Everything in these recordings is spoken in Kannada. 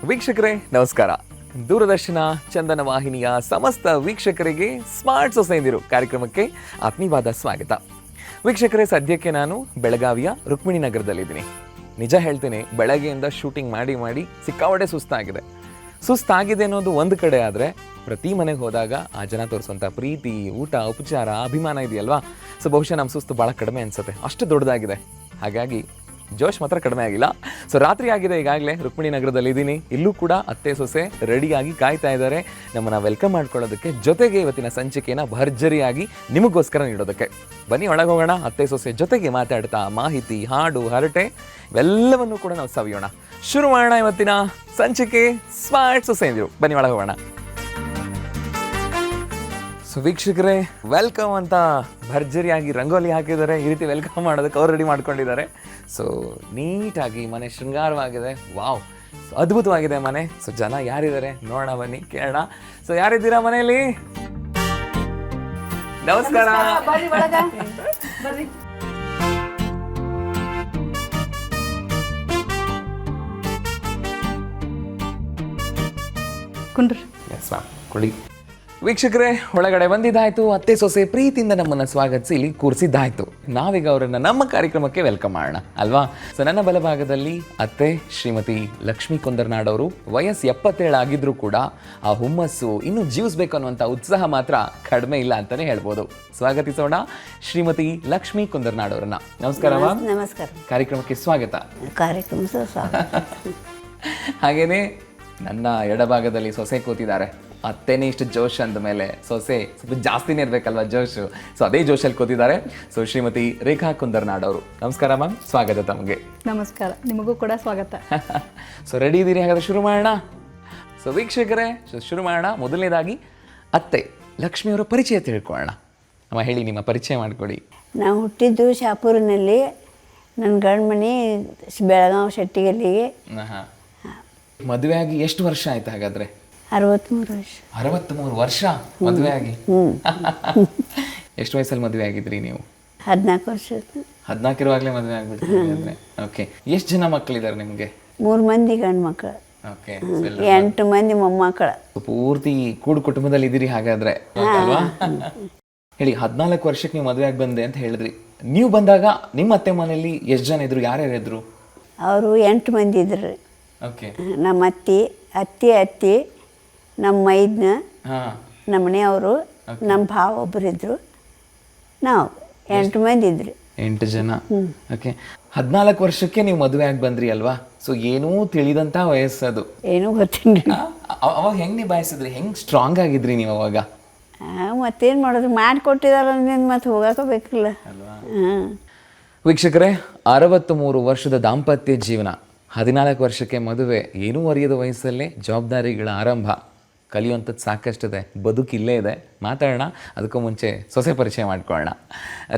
ವೀಕ್ಷಕರೇ ನಮಸ್ಕಾರ. ದೂರದರ್ಶನ ಚಂದನ ವಾಹಿನಿಯ ಸಮಸ್ತ ವೀಕ್ಷಕರಿಗೆ ಸ್ಮಾರ್ಟ್ ಸೊಸೈಂದಿರು ಕಾರ್ಯಕ್ರಮಕ್ಕೆ ಆತ್ಮೀಯವಾದ ಸ್ವಾಗತ. ವೀಕ್ಷಕರೇ, ಸದ್ಯಕ್ಕೆ ನಾನು ಬೆಳಗಾವಿಯ ರುಕ್ಮಿಣಿ ನಗರದಲ್ಲಿದ್ದೀನಿ. ನಿಜ ಹೇಳ್ತೀನಿ, ಬೆಳಗ್ಗೆಯಿಂದ ಶೂಟಿಂಗ್ ಮಾಡಿ ಸಿಕ್ಕಾಪಟ್ಟೆ ಸುಸ್ತಾಗಿದೆ ಅನ್ನೋದು ಒಂದು ಕಡೆ ಆದರೆ, ಪ್ರತಿ ಮನೆಗೆ ಹೋದಾಗ ಆ ಜನ ತೋರಿಸುವಂಥ ಪ್ರೀತಿ, ಊಟ, ಉಪಚಾರ, ಅಭಿಮಾನ ಇದೆಯಲ್ವಾ, ಸೊ ಬಹುಶಃ ನಮ್ಮ ಸುಸ್ತು ಭಾಳ ಕಡಿಮೆ ಅನಿಸುತ್ತೆ, ಅಷ್ಟು ದೊಡ್ಡದಾಗಿದೆ. ಹಾಗಾಗಿ ಜೋಶ್ ಮಾತ್ರ ಕಡಿಮೆ ಆಗಿಲ್ಲ. ಸೊ ರಾತ್ರಿ ಆಗಿದೆ, ಈಗಾಗಲೇ ರುಕ್ಮಿಣಿ ನಗರದಲ್ಲಿ ಇದ್ದೀನಿ. ಇಲ್ಲೂ ಕೂಡ ಅತ್ತೆ ಸೊಸೆ ರೆಡಿಯಾಗಿ ಕಾಯ್ತಾ ಇದ್ದಾರೆ ನಮ್ಮನ್ನು ವೆಲ್ಕಮ್ ಮಾಡ್ಕೊಳ್ಳೋದಕ್ಕೆ, ಜೊತೆಗೆ ಇವತ್ತಿನ ಸಂಚಿಕೆಯನ್ನು ಭರ್ಜರಿಯಾಗಿ ನಿಮಗೋಸ್ಕರ ನೀಡೋದಕ್ಕೆ. ಬನ್ನಿ ಒಳಗೆ ಹೋಗೋಣ. ಅತ್ತೆ ಸೊಸೆ ಜೊತೆಗೆ ಮಾತಾಡ್ತಾ ಮಾಹಿತಿ, ಹಾಡು, ಹರಟೆ ಇವೆಲ್ಲವನ್ನೂ ಕೂಡ ನಾವು ಸವಿಯೋಣ. ಶುರು ಮಾಡೋಣ ಇವತ್ತಿನ ಸಂಚಿಕೆ ಸ್ಮಾರ್ಟ್ ಸೊಸೆಂದಿರು. ಬನ್ನಿ ಒಳಗೆ ಹೋಗೋಣ. ಸೊ ವೀಕ್ಷಕರೇ, ವೆಲ್ಕಮ್ ಅಂತ ಭರ್ಜರಿಯಾಗಿ ರಂಗೋಲಿ ಹಾಕಿದ್ದಾರೆ. ಈ ರೀತಿ ವೆಲ್ಕಮ್ ಮಾಡೋದಕ್ಕೆ ಅವ್ರು ರೆಡಿ ಮಾಡ್ಕೊಂಡಿದ್ದಾರೆ. ಸೊ ನೀಟಾಗಿ ಮನೆ ಶೃಂಗಾರವಾಗಿದೆ. ವಾವ್, ಸೊ ಅದ್ಭುತವಾಗಿದೆ ಮನೆ. ಸೊ ಜನ ಯಾರಿದ್ದಾರೆ ನೋಡೋಣ, ಬನ್ನಿ ಕೇಳೋಣ. ಸೊ ಯಾರಿದ್ದೀರಾ ಮನೆಯಲ್ಲಿ? ನಮಸ್ಕಾರ. ಎಸ್ ಮ್ಯಾಮ್, ಕೊಡಿ. ವೀಕ್ಷಕರೇ, ಒಳಗಡೆ ಬಂದಿದ್ದಾಯ್ತು. ಅತ್ತೆ ಸೊಸೆ ಪ್ರೀತಿಯಿಂದ ನಮ್ಮನ್ನು ಸ್ವಾಗತಿಸಿ ಇಲ್ಲಿ ಕೂರಿಸಿದ್ದಾಯ್ತು. ನಾವೀಗ ಅವರನ್ನು ನಮ್ಮ ಕಾರ್ಯಕ್ರಮಕ್ಕೆ ವೆಲ್ಕಮ್ ಮಾಡೋಣ ಅಲ್ವಾ. ಸೊ ನನ್ನ ಬಲಭಾಗದಲ್ಲಿ ಅತ್ತೆ ಶ್ರೀಮತಿ ಲಕ್ಷ್ಮೀ ಕುಂದರ್ನಾಡ್ ಅವರು. ವಯಸ್ಸು 77 ಆಗಿದ್ರೂ ಕೂಡ ಆ ಹುಮ್ಮಸ್ಸು, ಇನ್ನೂ ಜೀವಿಸ್ಬೇಕು ಅನ್ನುವಂಥ ಉತ್ಸಾಹ ಮಾತ್ರ ಕಡಿಮೆ ಇಲ್ಲ ಅಂತಲೇ ಹೇಳ್ಬೋದು. ಸ್ವಾಗತಿಸೋಣ ಶ್ರೀಮತಿ ಲಕ್ಷ್ಮೀ ಕುಂದರ್ನಾಡ್ ಅವರನ್ನ. ನಮಸ್ಕಾರ ಮ್ಯಾಮ್. ನಮಸ್ಕಾರ. ಕಾರ್ಯಕ್ರಮಕ್ಕೆ ಸ್ವಾಗತ. ಹಾಗೇನೆ ನನ್ನ ಎಡಭಾಗದಲ್ಲಿ ಸೊಸೆ ಕೂತಿದ್ದಾರೆ. ಅತ್ತೆನೇ ಇಷ್ಟು ಜೋಶ್ ಅಂದ ಮೇಲೆ ಸೊಸೆ ಸ್ವಲ್ಪ ಜಾಸ್ತಿನೇ ಇರಬೇಕಲ್ವ ಜೋಶು. ಸೊ ಅದೇ ಜೋಶಲ್ಲಿ ಕೂತಿದ್ದಾರೆ. ಸೊ ಶ್ರೀಮತಿ ರೇಖಾ ಕುಂದರ್ನಾಡ್ ಅವರು. ನಮಸ್ಕಾರ ಮ್ಯಾಮ್, ಸ್ವಾಗತ ತಮಗೆ. ನಮಸ್ಕಾರ, ನಿಮಗೂ ಕೂಡ ಸ್ವಾಗತ. ಸೊ ರೆಡಿ ಇದ್ದೀರಿ? ಹಾಗಾದ್ರೆ ಶುರು ಮಾಡೋಣ. ಸೊ ವೀಕ್ಷಕರೇ, ಶುರು ಮಾಡೋಣ. ಮೊದಲನೇದಾಗಿ ಅತ್ತೆ ಲಕ್ಷ್ಮಿಯವರ ಪರಿಚಯ ತಿಳ್ಕೊಳ್ಳೋಣ. ಅಮ್ಮ ಹೇಳಿ, ನಿಮ್ಮ ಪರಿಚಯ ಮಾಡಿಕೊಡಿ. ನಾವು ಹುಟ್ಟಿದ್ದು ಶಾಪೂರಿನಲ್ಲಿ. ನನ್ನ ಗಂಡ ಮನೆ ಬೆಳಗಾವಿ ಶೆಟ್ಟಿಗಲ್ಲಿಗೆ. ಮದುವೆ ಆಗಿ ಎಷ್ಟು ವರ್ಷ ಆಯ್ತು ಹಾಗಾದ್ರೆ? 63 ವರ್ಷ. 63 ವರ್ಷ ಮದುವೆ ಆಗಿ. ಎಷ್ಟು ವಯಸ್ಸಲ್ಲಿ ಮದುವೆ ಆಗಿದ್ರಿ ನೀವು? 14 ವರ್ಷ. 14 ಇರುವಾಗಲೇ ಮದುವೆ ಆಗ್ಬಿಡ್ತೀವಿ. ಓಕೆ. ಎಷ್ಟು ಜನ ಮಕ್ಕಳಿದ್ದಾರೆ ನಿಮಗೆ? 3 ಮಂದಿ ಗಂಡು ಮಕ್ಕಳು. ಓಕೆ. 8 ಮಂದಿ ಮೊಮ್ಮಕ್ಕಳು. ಪೂರ್ತಿ ಕೂಡು ಕುಟುಂಬದಲ್ಲಿ ಇದ್ದೀರಿ ಹಾಗಾದ್ರೆ ಅಲ್ವಾ? ಹೇಳಿ, 14 ವರ್ಷಕ್ಕೆ ನೀವು ಮದುವೆ ಆಗಿ ಬಂದೆ ಅಂತ ಹೇಳಿದ್ರಿ. ನೀವು ಬಂದಾಗ ನಿಮ್ಮ ಅತ್ತೆ ಮನೆಯಲ್ಲಿ ಎಷ್ಟು ಜನ ಇದ್ರು, ಯಾರ್ಯಾರು ಇದ್ರು? ಅವರು 8 ಮಂದಿ ಇದ್ರು. ಓಕೆ. ನಮ್ಮ ಅತ್ತಿ ನಮ್ಮ ಮೈದ್ನ, ನಮ್ಮ ಮನೆಯವರು, ನಮ್ಮ ಭಾವ ಒಬ್ಬರಿದ್ರು, ನಾವು 8 ಮಂದಿ ಇದ್ರಿ. 8 ಜನ. ಓಕೆ. 14 ವರ್ಷಕ್ಕೆ ನೀವು ಮದುವೆ ಆಗಿ ಬಂದ್ರಿ ಅಲ್ವಾ? ಸೊ ಏನೂ ತಿಳಿದಂತ ವಯಸ್ಸದು. ಏನೂ ಗೊತ್ತಿಲ್ಲ. ಅವಾಗ ಹೆಂಗ್ ನಿಭಾಯಿಸಿದ್ರಿ? ಹೆಂಗ್ ಸ್ಟ್ರಾಂಗ್ ಆಗಿದ್ರಿ ನೀವು ಅವಾಗ? ಮತ್ತೇನು ಮಾಡೋದು, ಮಾಡಿಕೊಟ್ಟಿದಾರ ಮತ್ತೆ ಹೋಗಬೇಕಲ್ಲ. ವೀಕ್ಷಕರೇ, 63 ವರ್ಷದ ದಾಂಪತ್ಯ ಜೀವನ, 14 ವರ್ಷಕ್ಕೆ ಮದುವೆ, ಏನೂ ಅರಿಯದ ವಯಸ್ಸಲ್ಲೇ ಜವಾಬ್ದಾರಿಗಳ ಆರಂಭ. ಕಲಿಯುವಂಥದ್ದು ಸಾಕಷ್ಟಿದೆ, ಬದುಕಿಲ್ಲೇ ಇದೆ. ಮಾತಾಡೋಣ. ಅದಕ್ಕೂ ಮುಂಚೆ ಸೊಸೆ ಪರಿಚಯ ಮಾಡ್ಕೊಳ್ಳೋಣ.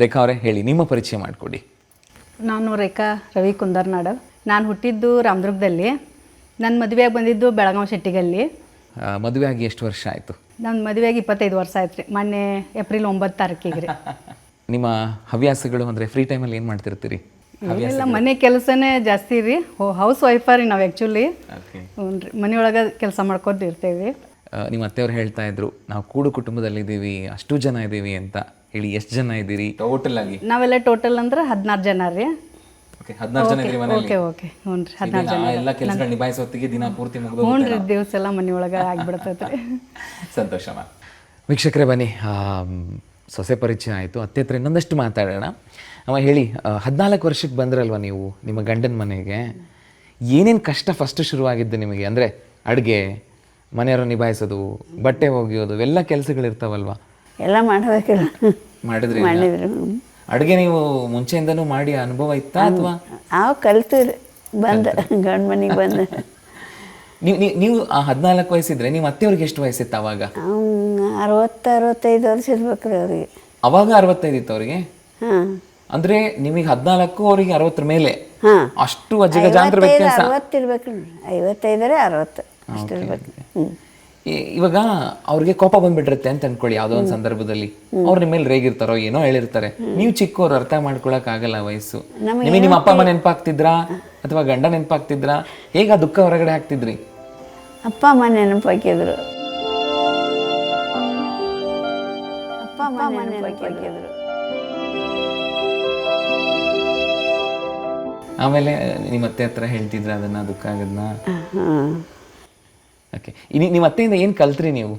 ರೇಖಾ ಅವರೇ ಹೇಳಿ, ನಿಮ್ಮ ಪರಿಚಯ ಮಾಡಿಕೊಡಿ. ನಾನು ರೇಖಾ ರವಿ ಕುಂದರ್ನಾಡ್. ನಾನು ಹುಟ್ಟಿದ್ದು ರಾಮದುರ್ಗದಲ್ಲಿ. ನನ್ನ ಮದುವೆಯಾಗಿ ಬಂದಿದ್ದು ಬೆಳಗಾವಿ ಶೆಟ್ಟಿಗಲ್ಲಿ. ಮದುವೆ ಆಗಿ ಎಷ್ಟು ವರ್ಷ ಆಯಿತು? ನನ್ನ ಮದುವೆಯಾಗಿ 25 ವರ್ಷ ಆಯ್ತು ರೀ. ಮೊನ್ನೆ ಏಪ್ರಿಲ್ 9 ತಾರೀಕಿಗೆ ರೀ. ನಿಮ್ಮ ಹವ್ಯಾಸಗಳು ಅಂದರೆ ಫ್ರೀ ಟೈಮಲ್ಲಿ ಏನು ಮಾಡ್ತಿರ್ತೀರಿ? ಇಲ್ಲ, ಮನೆ ಕೆಲಸನೇ ಜಾಸ್ತಿ ರೀ. ಹೌಸ್ ವೈಫರ್ ರೀ ನಾವು ಆ್ಯಕ್ಚುಲಿ. ಹ್ಞೂ ರೀ, ಮನೆಯೊಳಗೆ ಕೆಲಸ ಮಾಡ್ಕೊಂಡು ಇರ್ತೇವೆ. ನಿಮ್ಮ ಅತ್ತೆಯವ್ರು ಹೇಳ್ತಾ ಇದ್ರು, ನಾವು ಕೂಡು ಕುಟುಂಬದಲ್ಲಿದ್ದೀವಿ, ಅಷ್ಟು ಜನ ಇದ್ದೀವಿ ಅಂತ. ಹೇಳಿ, ಎಷ್ಟು ಜನ ಇದ್ದೀರಿ ಟೋಟಲ್ ಆಗಿ? ನಾವೆಲ್ಲ ಟೋಟಲ್ ಅಂದ್ರೆ 16 ಜನ ರೀ. ಓಕೆ, 14 ಜನ ಇದ್ದೀರಿ ಮನೆಯಲ್ಲಿ? Okay okay. ಹ್ಞೂ ರೀ, 14 ಜನ. ಎಲ್ಲ ಕೆಲಸಗಳು ನಿಭಾಯಿಸೋತ್ತಿಗೆ ದಿನ ಪೂರ್ತಿ ಮುಗಿದು? ಹ್ಞೂ ರೀ, ದಿವಸ ಎಲ್ಲ ಮನೆಯೊಳಗೆ ಆಗಿಬಿಡ್ತೈತೆ ರೀ. ಸಂತೋಷ ಮ್ಯಾಮ್. ವೀಕ್ಷಕರೇ, ಬನ್ನಿ, ಸೊಸೆ ಪರಿಚಯ ಆಯಿತು. ಅತ್ತೆ ಹತ್ರ ಇನ್ನೊಂದಷ್ಟು ಮಾತಾಡೋಣ. ಅಮ್ಮ ಹೇಳಿ, 14 ವರ್ಷಕ್ಕೆ ಬಂದ್ರಲ್ವ ನೀವು ನಿಮ್ಮ ಗಂಡನ ಮನೆಗೆ, ಏನೇನು ಕಷ್ಟ ಫಸ್ಟ್ ಶುರುವಾಗಿದ್ದು ನಿಮಗೆ? ಅಂದರೆ ಅಡುಗೆ, ಮನೆಯವರು ನಿಭಾಯಿಸೋದು, ಬಟ್ಟೆ ಒಗೆಯೋದು, ಇವೆಲ್ಲ ಕೆಲಸಗಳಿರ್ತಾವಲ್ವ? ಎಲ್ಲ ಮಾಡಬೇಕಲ್ಲ. ಮಾಡಿದ್ರಿ? ಅಡುಗೆ ನೀವು ಮುಂಚೆಯಿಂದನೂ ಮಾಡಿ ಅನುಭವ ಇತ್ತಾ ಅಥವಾ? ನಾವು ಕಲ್ತೀವಿ ಬಂದ ಗಂಡ ಮನೆಗೆ ಬಂದ. ನೀವು 14 ವಯಸ್ಸಿದ್ರೆ ನಿಮ್ಮ ಅತ್ತೆಯವ್ರಿಗೆ ಎಷ್ಟು ವಯಸ್ಸಿತ್ತು ಅವಾಗ? 60-65 ವರ್ಷ ಇರ್ಬೇಕ್ರಿ ಅವ್ರಿಗೆ. ಅವಾಗ 65 ಇತ್ತು ಅವರಿಗೆ? ಹಾಂ. ಅಂದ್ರೆ ನಿಮಗೆ 14, ಅವರಿಗೆ 60 ಮೇಲೆ. ಹಾಂ. ಅಷ್ಟು ಅಜಗಜಾಂತರ ವ್ಯತ್ಯಾಸ. 60 ಇರ್ಬೇಕು, 55 60 ಅಷ್ಟು ಇರ್ಬೇಕು. ಇವಾಗ ಅವ್ರಿಗೆ ಕೋಪ ಬಂದ್ಬಿಟ್ಟಿರುತ್ತೆ ಅಂತ ಅನ್ಕೊಳ್ಳಿ, ಯಾವುದೋ ಒಂದು ಸಂದರ್ಭದಲ್ಲಿ ಅವ್ರ ನಿಮ್ಮ ಮೇಲೆ ರೇಗಿರ್ತಾರೋ ಏನೋ ಹೇಳಿರ್ತಾರೆ. ನೀವು ಚಿಕ್ಕವ್ರು, ಅರ್ಥ ಮಾಡ್ಕೊಳಕ್ ಆಗಲ್ಲ ವಯಸ್ಸು. ನಿಮಗೆ ನಿಮ್ಮ ಅಪ್ಪ ಅಮ್ಮ ನೆನಪಾಗ್ತಿದ್ರಾ ಅಥವಾ ಗಂಡ ನೆನಪಾಗ್ತಿದ್ರಾ? ಹೇಗ ದುಃಖ ಹೊರಗಡೆ ಹಾಕ್ತಿದ್ರಿ? ಅಪ್ಪ ಅಮ್ಮ ನೆನಪಾಕಿದ್ರು. ಅಪ್ಪ ಅಮ್ಮ ನೆನಪಾಕಿದ್ರು. ಆಮೇಲೆ ನಿಮ್ಮ ಅತ್ತೆ ಹತ್ರ ಹೇಳ್ತಿದ್ರ ಅದನ್ನ ದುಃಖ ಆಗೋದನ್ನ? ಹಾಂ, ಓಕೆ. ನಿಮ್ಮ ಅತ್ತೆಯಿಂದ ಏನು ಕಲ್ತ್ರಿ ನೀವು?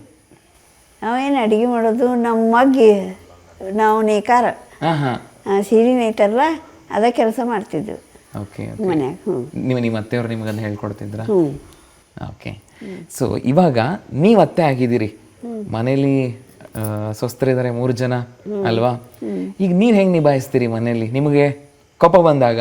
ನಾವೇನು ಅಡುಗೆ ಮಾಡೋದು, ನಮ್ಮ ಮಗ್ಗಿ ನಾವು ನೇಕಾರ ಹಾಂ ಹಾಂ, ಸೀರೆ ನೇಯ್ತಾರಲ್ಲ ಅದ ಕೆಲಸ ಮಾಡ್ತಿದ್ವಿ ಓಕೆ. ಮನ್ಯಾಗ. ನಿಮ್ಮ ಅತ್ತೆಯವರು ನಿಮಗನ್ನ ಹೇಳ್ಕೊಡ್ತಿದ್ರ? ಹ್ಞೂ. ಓಕೆ. ಸೊ ಇವಾಗ ನೀವು ಅತ್ತೆ ಆಗಿದ್ದೀರಿ, ಮನೇಲಿ ಸ್ವಸ್ಥರಿದ್ದಾರೆ 3 ಜನ ಅಲ್ವಾ? ಈಗ ನೀವು ಹೆಂಗೆ ನಿಭಾಯಿಸ್ತೀರಿ ಮನೇಲಿ? ನಿಮಗೆ ಕೋಪ ಬಂದಾಗ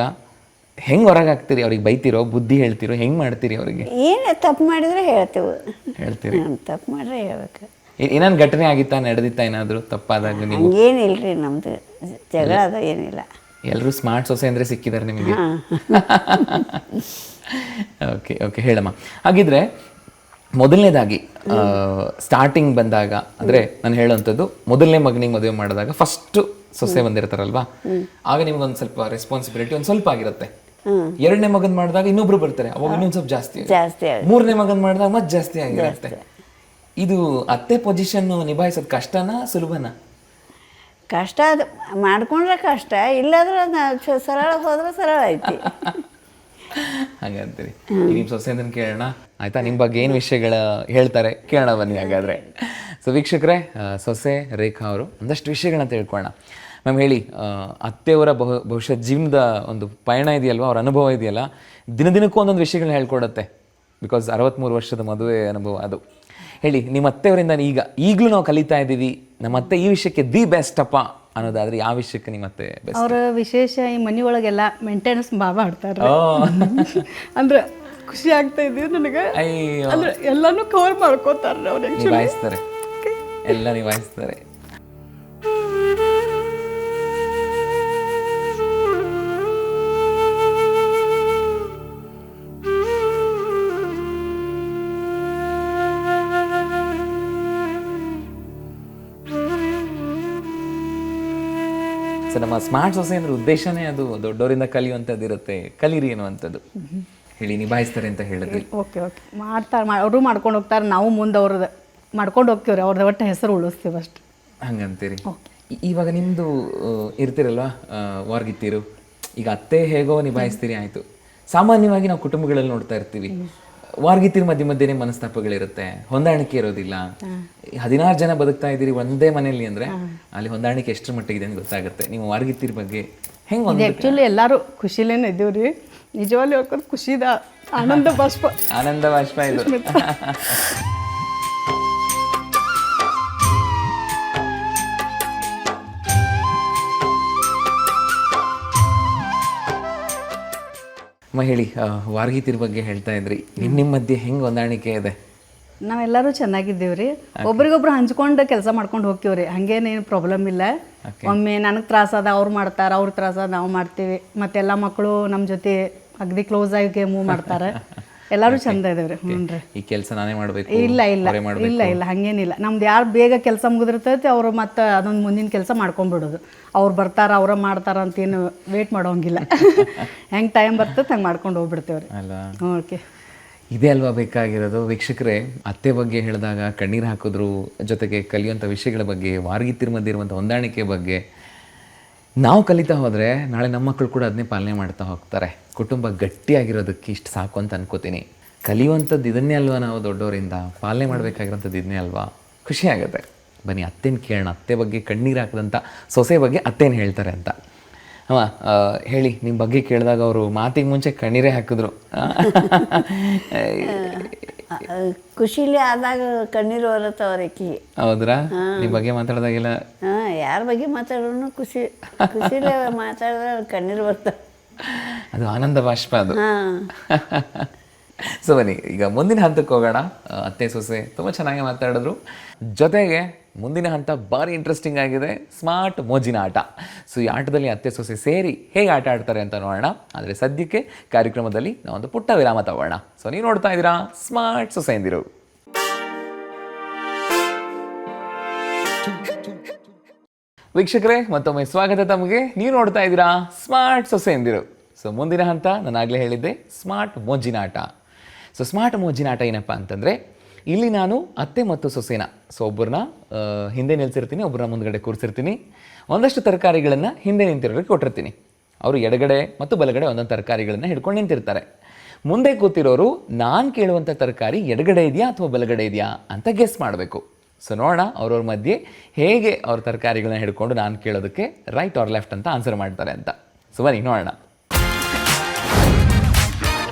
ಹೆಂಗೆ ಹೊರಗೆ ಹಾಕ್ತೀರಿ? ಅವ್ರಿಗೆ ಬೈತಿರೋ, ಬುದ್ಧಿ ಹೇಳ್ತಿರೋ, ಹೆಂಗೆ ಮಾಡ್ತೀರಿ ಅವ್ರಿಗೆ? ಏನು ತಪ್ಪು ಮಾಡಿದ್ರೆ ಹೇಳ್ತೇವೆ. ಹೇಳ್ತೀರಿ? ತಪ್ಪು ಮಾಡಿದ್ರೆ ಹೇಳ್ಬೇಕು. ಏನಾದ್ರು ಘಟನೆ ಆಗಿತ್ತಾ, ನಡೆದಿತ್ತಾ ಏನಾದರೂ ತಪ್ಪಾದಾಗ? ನೀವು ಹಂಗೇನಿಲ್ರಿ, ನಮ್ದು ಜಗಳ ಅದ ಏನಿಲ್ಲ. ಎಲ್ಲರೂ ಸ್ಮಾರ್ಟ್ ಸೊಸೆ ಅಂದರೆ ಸಿಕ್ಕಿದ್ದಾರೆ ನಿಮಗೆ? ಹಾಂ. ಓಕೆ ಓಕೆ, ಹೇಳಮ್ಮ. ಹಾಗಿದ್ರೆ ಮೊದಲನೇದಾಗಿ ಸ್ಟಾರ್ಟಿಂಗ್ ಬಂದಾಗ, ಅಂದರೆ ನಾನು ಹೇಳೋವಂಥದ್ದು, ಮೊದಲನೇ ಮಗನಿಗೆ ಮದುವೆ ಮಾಡಿದಾಗ ಫಸ್ಟು ಸೊಸೆ ಬಂದಿರ್ತಾರಲ್ವಾ, ಆಗ ನಿಮ್ಗೊಂದು ಸ್ವಲ್ಪ ರೆಸ್ಪಾನ್ಸಿಬಿಲಿಟಿ ಒಂದು ಸ್ವಲ್ಪ ಆಗಿರುತ್ತೆ. 2ನೇ ಮಗನ್ ಮಾಡಿದಾಗ ಇನ್ನೊಬ್ರು ಬರ್ತಾರೆ, ಅವಾಗ ಇನ್ನೊಂದು ಸ್ವಲ್ಪ ಜಾಸ್ತಿ. 3ನೇ ಮಗನ್ ಮಾಡಿದಾಗ ಮತ್ತೆ ಜಾಸ್ತಿ ಆಗಿರುತ್ತೆ. ಇದು ಅತ್ತೆ ಪೊಸಿಷನ್ ನಿಭಾಯಿಸೋದು ಕಷ್ಟನಾ ಸುಲಭನಾ? ಕಷ್ಟ ಅದು, ಮಾಡ್ಕೊಂಡ್ರೆ ಕಷ್ಟ, ಇಲ್ಲಾದ್ರೆ ಸರಳ ಹೋದ್ರೆ ಸರಳ ಐತಿ. ಹಾಗಂತೀರಿ. ನಿಮ್ಮ ಸೊಸೆ ಅಂತ ಕೇಳೋಣ ಆಯ್ತಾ? ನಿಮ್ಮ ಬಗ್ಗೆ ಏನು ವಿಷಯಗಳ ಹೇಳ್ತಾರೆ ಕೇಳೋಣ ಬನ್ನಿ ಹಾಗಾದರೆ. ಸೊ ವೀಕ್ಷಕರೇ, ಸೊಸೆ ರೇಖಾ ಅವರು ಒಂದಷ್ಟು ವಿಷಯಗಳನ್ನ ತಿಳ್ಕೊಳ್ಳೋಣ. ಮ್ಯಾಮ್ ಹೇಳಿ, ಅತ್ತೆಯವರ ಬಹುಶಃ ಜೀವನದ ಒಂದು ಪಯಣ ಇದೆಯಲ್ವ, ಅವ್ರ ಅನುಭವ ಇದೆಯಲ್ಲ, ದಿನದಿನಕ್ಕೂ ಒಂದೊಂದು ವಿಷಯಗಳನ್ನ ಹೇಳ್ಕೊಡತ್ತೆ. ಬಿಕಾಸ್ 63 ವರ್ಷದ ಮದುವೆ ಅನುಭವ ಅದು. ಹೇಳಿ, ನಿಮ್ಮ ಅತ್ತೆಯವರಿಂದ ಈಗಲೂ ನಾವು ಕಲಿತಾ ಇದ್ದೀವಿ, ನಮ್ಮ ಅತ್ತೆ ಈ ವಿಷಯಕ್ಕೆ ದಿ ಬೆಸ್ಟ್ ಅಪ್ಪ ಅನ್ನೋದಾದ್ರೆ ಯಾವ ವಿಷಯಕ್ಕೆ ನಿಮ್ಮ ಅತ್ತೆ ಬೆಸ್ಟ್? ಅವ್ರ ವಿಶೇಷ ಈ ಮನೆ ಒಳಗೆಲ್ಲ ಮೇಂಟೆನೆನ್ಸ್ ಮಾಡ್ತಾರೆ. ಅಂದ್ರೆ ಖುಷಿ ಆಗ್ತಾ ಇದ್ದೀವಿ ನನಗೆ. ಅಂದ್ರೆ ಎಲ್ಲಾನು ಕವರ್ ಮಾಡ್ಕೋತಾರೆ ಅವ್ರು. ನಿಭಾಯಿಸ್ತಾರೆ, ಎಲ್ಲ ನಿಭಾಯಿಸ್ತಾರೆ. ಸೊ ನಮ್ಮ ಸ್ಮಾರ್ಟ್ ಸೊಸೆ ಅಂದ್ರೆ ಉದ್ದೇಶನೇ ಅದು, ದೊಡ್ಡವರಿಂದ ಕಲಿಯುವಂಥದ್ದು ಇರುತ್ತೆ, ಕಲೀರಿ ಅನ್ನುವಂಥದ್ದು. ಹೇಳಿ, ನಿಭಾಯಿಸ್ತಾರೆ ಅಂತ ಹೇಳಿದ್ರಿ. ಓಕೆ ಓಕೆ, ಮಾಡ್ತಾರೆ, ಅವರು ಮಾಡ್ಕೊಂಡು ಹೋಗ್ತಾರೆ, ನಾವು ಮುಂದೆ ಅವ್ರದ್ದು ಮಾಡ್ಕೊಂಡು ಹೋಗ್ತೀವ್ರಿ, ಅವ್ರದ್ದು ಒಟ್ಟು ಹೆಸರು ಉಳಿಸ್ತೀವಿ ಅಷ್ಟು. ಹಂಗಂತೀರಿ. ಇವಾಗ ನಿಮ್ಮದು ಇರ್ತಿರಲ್ವಾ ವಾರ್ಗಿತ್ತೀರು, ಈಗ ಅತ್ತೆ ಹೇಗೋ ನಿಭಾಯಿಸ್ತೀರಿ ಆಯಿತು. ಸಾಮಾನ್ಯವಾಗಿ ನಾವು ಕುಟುಂಬಗಳಲ್ಲಿ ನೋಡ್ತಾ ಇರ್ತೀವಿ, ವಾರ್ಗಿತ್ತೀರ ಮಧ್ಯೆ ಮನಸ್ತಾಪಗಳಿರುತ್ತೆ, ಹೊಂದಾಣಿಕೆ ಇರೋದಿಲ್ಲ. 16 ಜನ ಬದುಕ್ತಾ ಇದ್ದೀರಿ ಒಂದೇ ಮನೆಯಲ್ಲಿ ಅಂದರೆ ಅಲ್ಲಿ ಹೊಂದಾಣಿಕೆ ಎಷ್ಟರ ಮಟ್ಟಿಗಿದೆ ಅಂತ ಗೊತ್ತಾಗುತ್ತೆ. ನೀವು ವಾರ್ಗಿತ್ತೀರ ಬಗ್ಗೆ ಹೆಂಗೆ? ಆ್ಯಕ್ಚುಲಿ ಎಲ್ಲರೂ ಖುಷಿಲೇನೆ ಇದ್ದೀವ್ರಿ, ನಿಜವಾಗ್ಲೂ ಹೇಳ್ಕೊಂಡು ಖುಷಿದ ಆನಂದ ಬಾಷ್ಪ. ಆನಂದ ಬಾಷ್ಪ ಇದು. ಹೇಳಿ, ವಾರ್ಗಿತ್ತೀರ ಬಗ್ಗೆ ಹೇಳ್ತಾ ಇದ್ರಿ, ನಿಮ್ಮ ಮಧ್ಯೆ ಹೆಂಗೆ ಹೊಂದಾಣಿಕೆ ಇದೆ? ನಾವೆಲ್ಲರೂ ಚೆನ್ನಾಗಿದ್ದೀವ್ರಿ, ಒಬ್ರಿಗೊಬ್ರು ಹಂಚ್ಕೊಂಡು ಕೆಲಸ ಮಾಡ್ಕೊಂಡು ಹೋಗ್ತೀವ್ರಿ, ಹಂಗೇನೇನು ಪ್ರಾಬ್ಲಮ್ ಇಲ್ಲ. ಒಮ್ಮೆ ನನಗೆ ತ್ರಾಸದ ಅವ್ರು ಮಾಡ್ತಾರೆ, ಅವ್ರ ತ್ರಾಸದ ನಾವು ಮಾಡ್ತೀವಿ. ಮತ್ತೆಲ್ಲ ಮಕ್ಕಳು ನಮ್ಮ ಜೊತೆ ಅಗದಿ ಕ್ಲೋಸ್ ಆಗಿ ಮೂವ್ ಮಾಡ್ತಾರೆ. ಎಲ್ಲರೂ ಚಂದ ಇದೇವ್ರಿ. ಹ್ಞೂ ರೀ. ಈ ಕೆಲಸ ನಾನೇ ಮಾಡಬೇಕು? ಇಲ್ಲ ಇಲ್ಲ ಇಲ್ಲ ಇಲ್ಲ, ಹಂಗೇನಿಲ್ಲ. ನಮ್ದು ಯಾರು ಬೇಗ ಕೆಲಸ ಮುಗಿದಿರ್ತೈತಿ ಅವ್ರು ಮತ್ತೆ ಅದೊಂದು ಮುಂದಿನ ಕೆಲಸ ಮಾಡ್ಕೊಂಡ್ಬಿಡೋದು. ಅವ್ರು ಬರ್ತಾರ ಅವ್ರ ಮಾಡ್ತಾರ ಅಂತೇನು ವೇಟ್ ಮಾಡೋಂಗಿಲ್ಲ. ಹೆಂಗೆ ಟೈಮ್ ಬರ್ತೈತೆ ಹಂಗೆ ಮಾಡ್ಕೊಂಡು ಹೋಗ್ಬಿಡ್ತೇವ್ರಿ. ಅಲ್ಲ, ಓಕೆ. ಇದೇ ಅಲ್ವಾ ಬೇಕಾಗಿರೋದು. ವೀಕ್ಷಕರೇ, ಅತ್ತೆ ಬಗ್ಗೆ ಹೇಳಿದಾಗ ಕಣ್ಣೀರು ಹಾಕಿದ್ರು, ಜೊತೆಗೆ ಕಲಿಯುವಂಥ ವಿಷಯಗಳ ಬಗ್ಗೆ, ವಾರ್ಗಿತ್ತೀರ ಮಧ್ಯೆ ಇರುವಂಥ ಹೊಂದಾಣಿಕೆ ಬಗ್ಗೆ ನಾವು ಕಲಿತಾ ಹೋದರೆ ನಾಳೆ ನಮ್ಮ ಮಕ್ಕಳು ಕೂಡ ಅದನ್ನೇ ಪಾಲನೆ ಮಾಡ್ತಾ ಹೋಗ್ತಾರೆ. ಕುಟುಂಬ ಗಟ್ಟಿಯಾಗಿರೋದಕ್ಕೆ ಇಷ್ಟು ಸಾಕು ಅಂತ ಅನ್ಕೋತೀನಿ. ಕಲಿಯುವಂಥದ್ದು ಇದನ್ನೇ ಅಲ್ವಾ, ನಾವು ದೊಡ್ಡವರಿಂದ ಪಾಲನೆ ಮಾಡಬೇಕಾಗಿರೋಂಥದ್ದು ಇದನ್ನೇ ಅಲ್ವಾ. ಖುಷಿ ಆಗುತ್ತೆ. ಬನ್ನಿ ಅತ್ತೇನು ಕೇಳೋಣ, ಅತ್ತೆ ಬಗ್ಗೆ ಕಣ್ಣೀರು ಹಾಕಿದಂಥ ಸೊಸೆ ಬಗ್ಗೆ ಅತ್ತೇನು ಹೇಳ್ತಾರೆ ಅಂತ. ಅಮ್ಮ ಹೇಳಿ, ನಿಮ್ಮ ಬಗ್ಗೆ ಕೇಳಿದಾಗ ಅವರು ಮಾತಿಗೆ ಮುಂಚೆ ಕಣ್ಣೀರೇ ಹಾಕಿದ್ರು. ಖುಷಿಲಿ ಆದಾಗ ಕಣ್ಣೀರು ಬರುತ್ತವ್ರಕ್ಕಿ. ಹೌದ್ರಾ? ನಿಮ್ಮ ಬಗ್ಗೆ ಮಾತಾಡಿದಾಗೆಲ್ಲ? ಹಾಂ, ಯಾರ ಬಗ್ಗೆ ಮಾತಾಡೋನು ಖುಷಿಲೇ ಮಾತಾಡಿದ್ರೆ ಕಣ್ಣೀರು ಬರ್ತಾವೆ. ಅದು ಆನಂದ ಬಾಷ್ಪ ಅದು. ಹಾಂ. ಸೊ ಬನ್ನಿ ಈಗ ಮುಂದಿನ ಹಂತಕ್ಕೆ ಹೋಗೋಣ. ಅತ್ತೆ ಸೊಸೆ ತುಂಬ ಚೆನ್ನಾಗಿ ಮಾತಾಡಿದ್ರು. ಜೊತೆಗೆ ಮುಂದಿನ ಹಂತ ಭಾರಿ ಇಂಟ್ರೆಸ್ಟಿಂಗ್ ಆಗಿದೆ, ಸ್ಮಾರ್ಟ್ ಮೋಜಿನ ಆಟ. ಸೊ ಈ ಆಟದಲ್ಲಿ ಅತ್ತೆ ಸೊಸೆ ಸೇರಿ ಹೇಗೆ ಆಟ ಆಡ್ತಾರೆ ಅಂತ ನೋಡೋಣ. ಆದರೆ ಸದ್ಯಕ್ಕೆ ಕಾರ್ಯಕ್ರಮದಲ್ಲಿ ನಾವೊಂದು ಪುಟ್ಟ ವಿರಾಮ ತಗೋಣ. ಸೊ ನೀವು ನೋಡ್ತಾ ಇದ್ದೀರಾ ಸ್ಮಾರ್ಟ್ ಸೊಸೆಯಂದಿರು. ವೀಕ್ಷಕರೇ, ಮತ್ತೊಮ್ಮೆ ಸ್ವಾಗತ ತಮಗೆ. ನೀವು ನೋಡ್ತಾ ಇದ್ದೀರಾ ಸ್ಮಾರ್ಟ್ ಸೊಸೆಯಂದಿರು. ಸೊ ಮುಂದಿನ ಹಂತ ನಾನಾಗಲೇ ಹೇಳಿದ್ದೆ, ಸ್ಮಾರ್ಟ್ ಮೋಜಿನ ಆಟ. ಸೊ ಸ್ಮಾರ್ಟ್ ಮೋಜಿನಾಟ ಏನಪ್ಪ ಅಂತಂದರೆ ಇಲ್ಲಿ ನಾನು ಅತ್ತೆ ಮತ್ತು ಸೊಸೆನ, ಸೊ ಒಬ್ಬರನ್ನ ಹಿಂದೆ ನಿಲ್ಸಿರ್ತೀನಿ, ಒಬ್ಬರನ್ನ ಮುಂದ್ಗಡೆ ಕೂರಿಸಿರ್ತೀನಿ. ಒಂದಷ್ಟು ತರಕಾರಿಗಳನ್ನು ಹಿಂದೆ ನಿಂತಿರೋರಿಗೆ ಕೊಟ್ಟಿರ್ತೀನಿ. ಅವರು ಎಡಗಡೆ ಮತ್ತು ಬಲಗಡೆ ಒಂದೊಂದು ತರಕಾರಿಗಳನ್ನು ಹಿಡ್ಕೊಂಡು ನಿಂತಿರ್ತಾರೆ. ಮುಂದೆ ಕೂತಿರೋರು ನಾನು ಕೇಳುವಂಥ ತರಕಾರಿ ಎಡಗಡೆ ಇದೆಯಾ ಅಥವಾ ಬಲಗಡೆ ಇದೆಯಾ ಅಂತ ಗೆಸ್ ಮಾಡಬೇಕು. ಸೊ ನೋಡೋಣ ಅವ್ರವ್ರ ಮಧ್ಯೆ ಹೇಗೆ ಅವ್ರ ತರಕಾರಿಗಳನ್ನ ಹಿಡ್ಕೊಂಡು ನಾನು ಕೇಳೋದಕ್ಕೆ ರೈಟ್ ಆರ್ ಲೆಫ್ಟ್ ಅಂತ ಆನ್ಸರ್ ಮಾಡ್ತಾರೆ ಅಂತ. ಸೊ ಬನ್ನಿ ನೋಡೋಣ.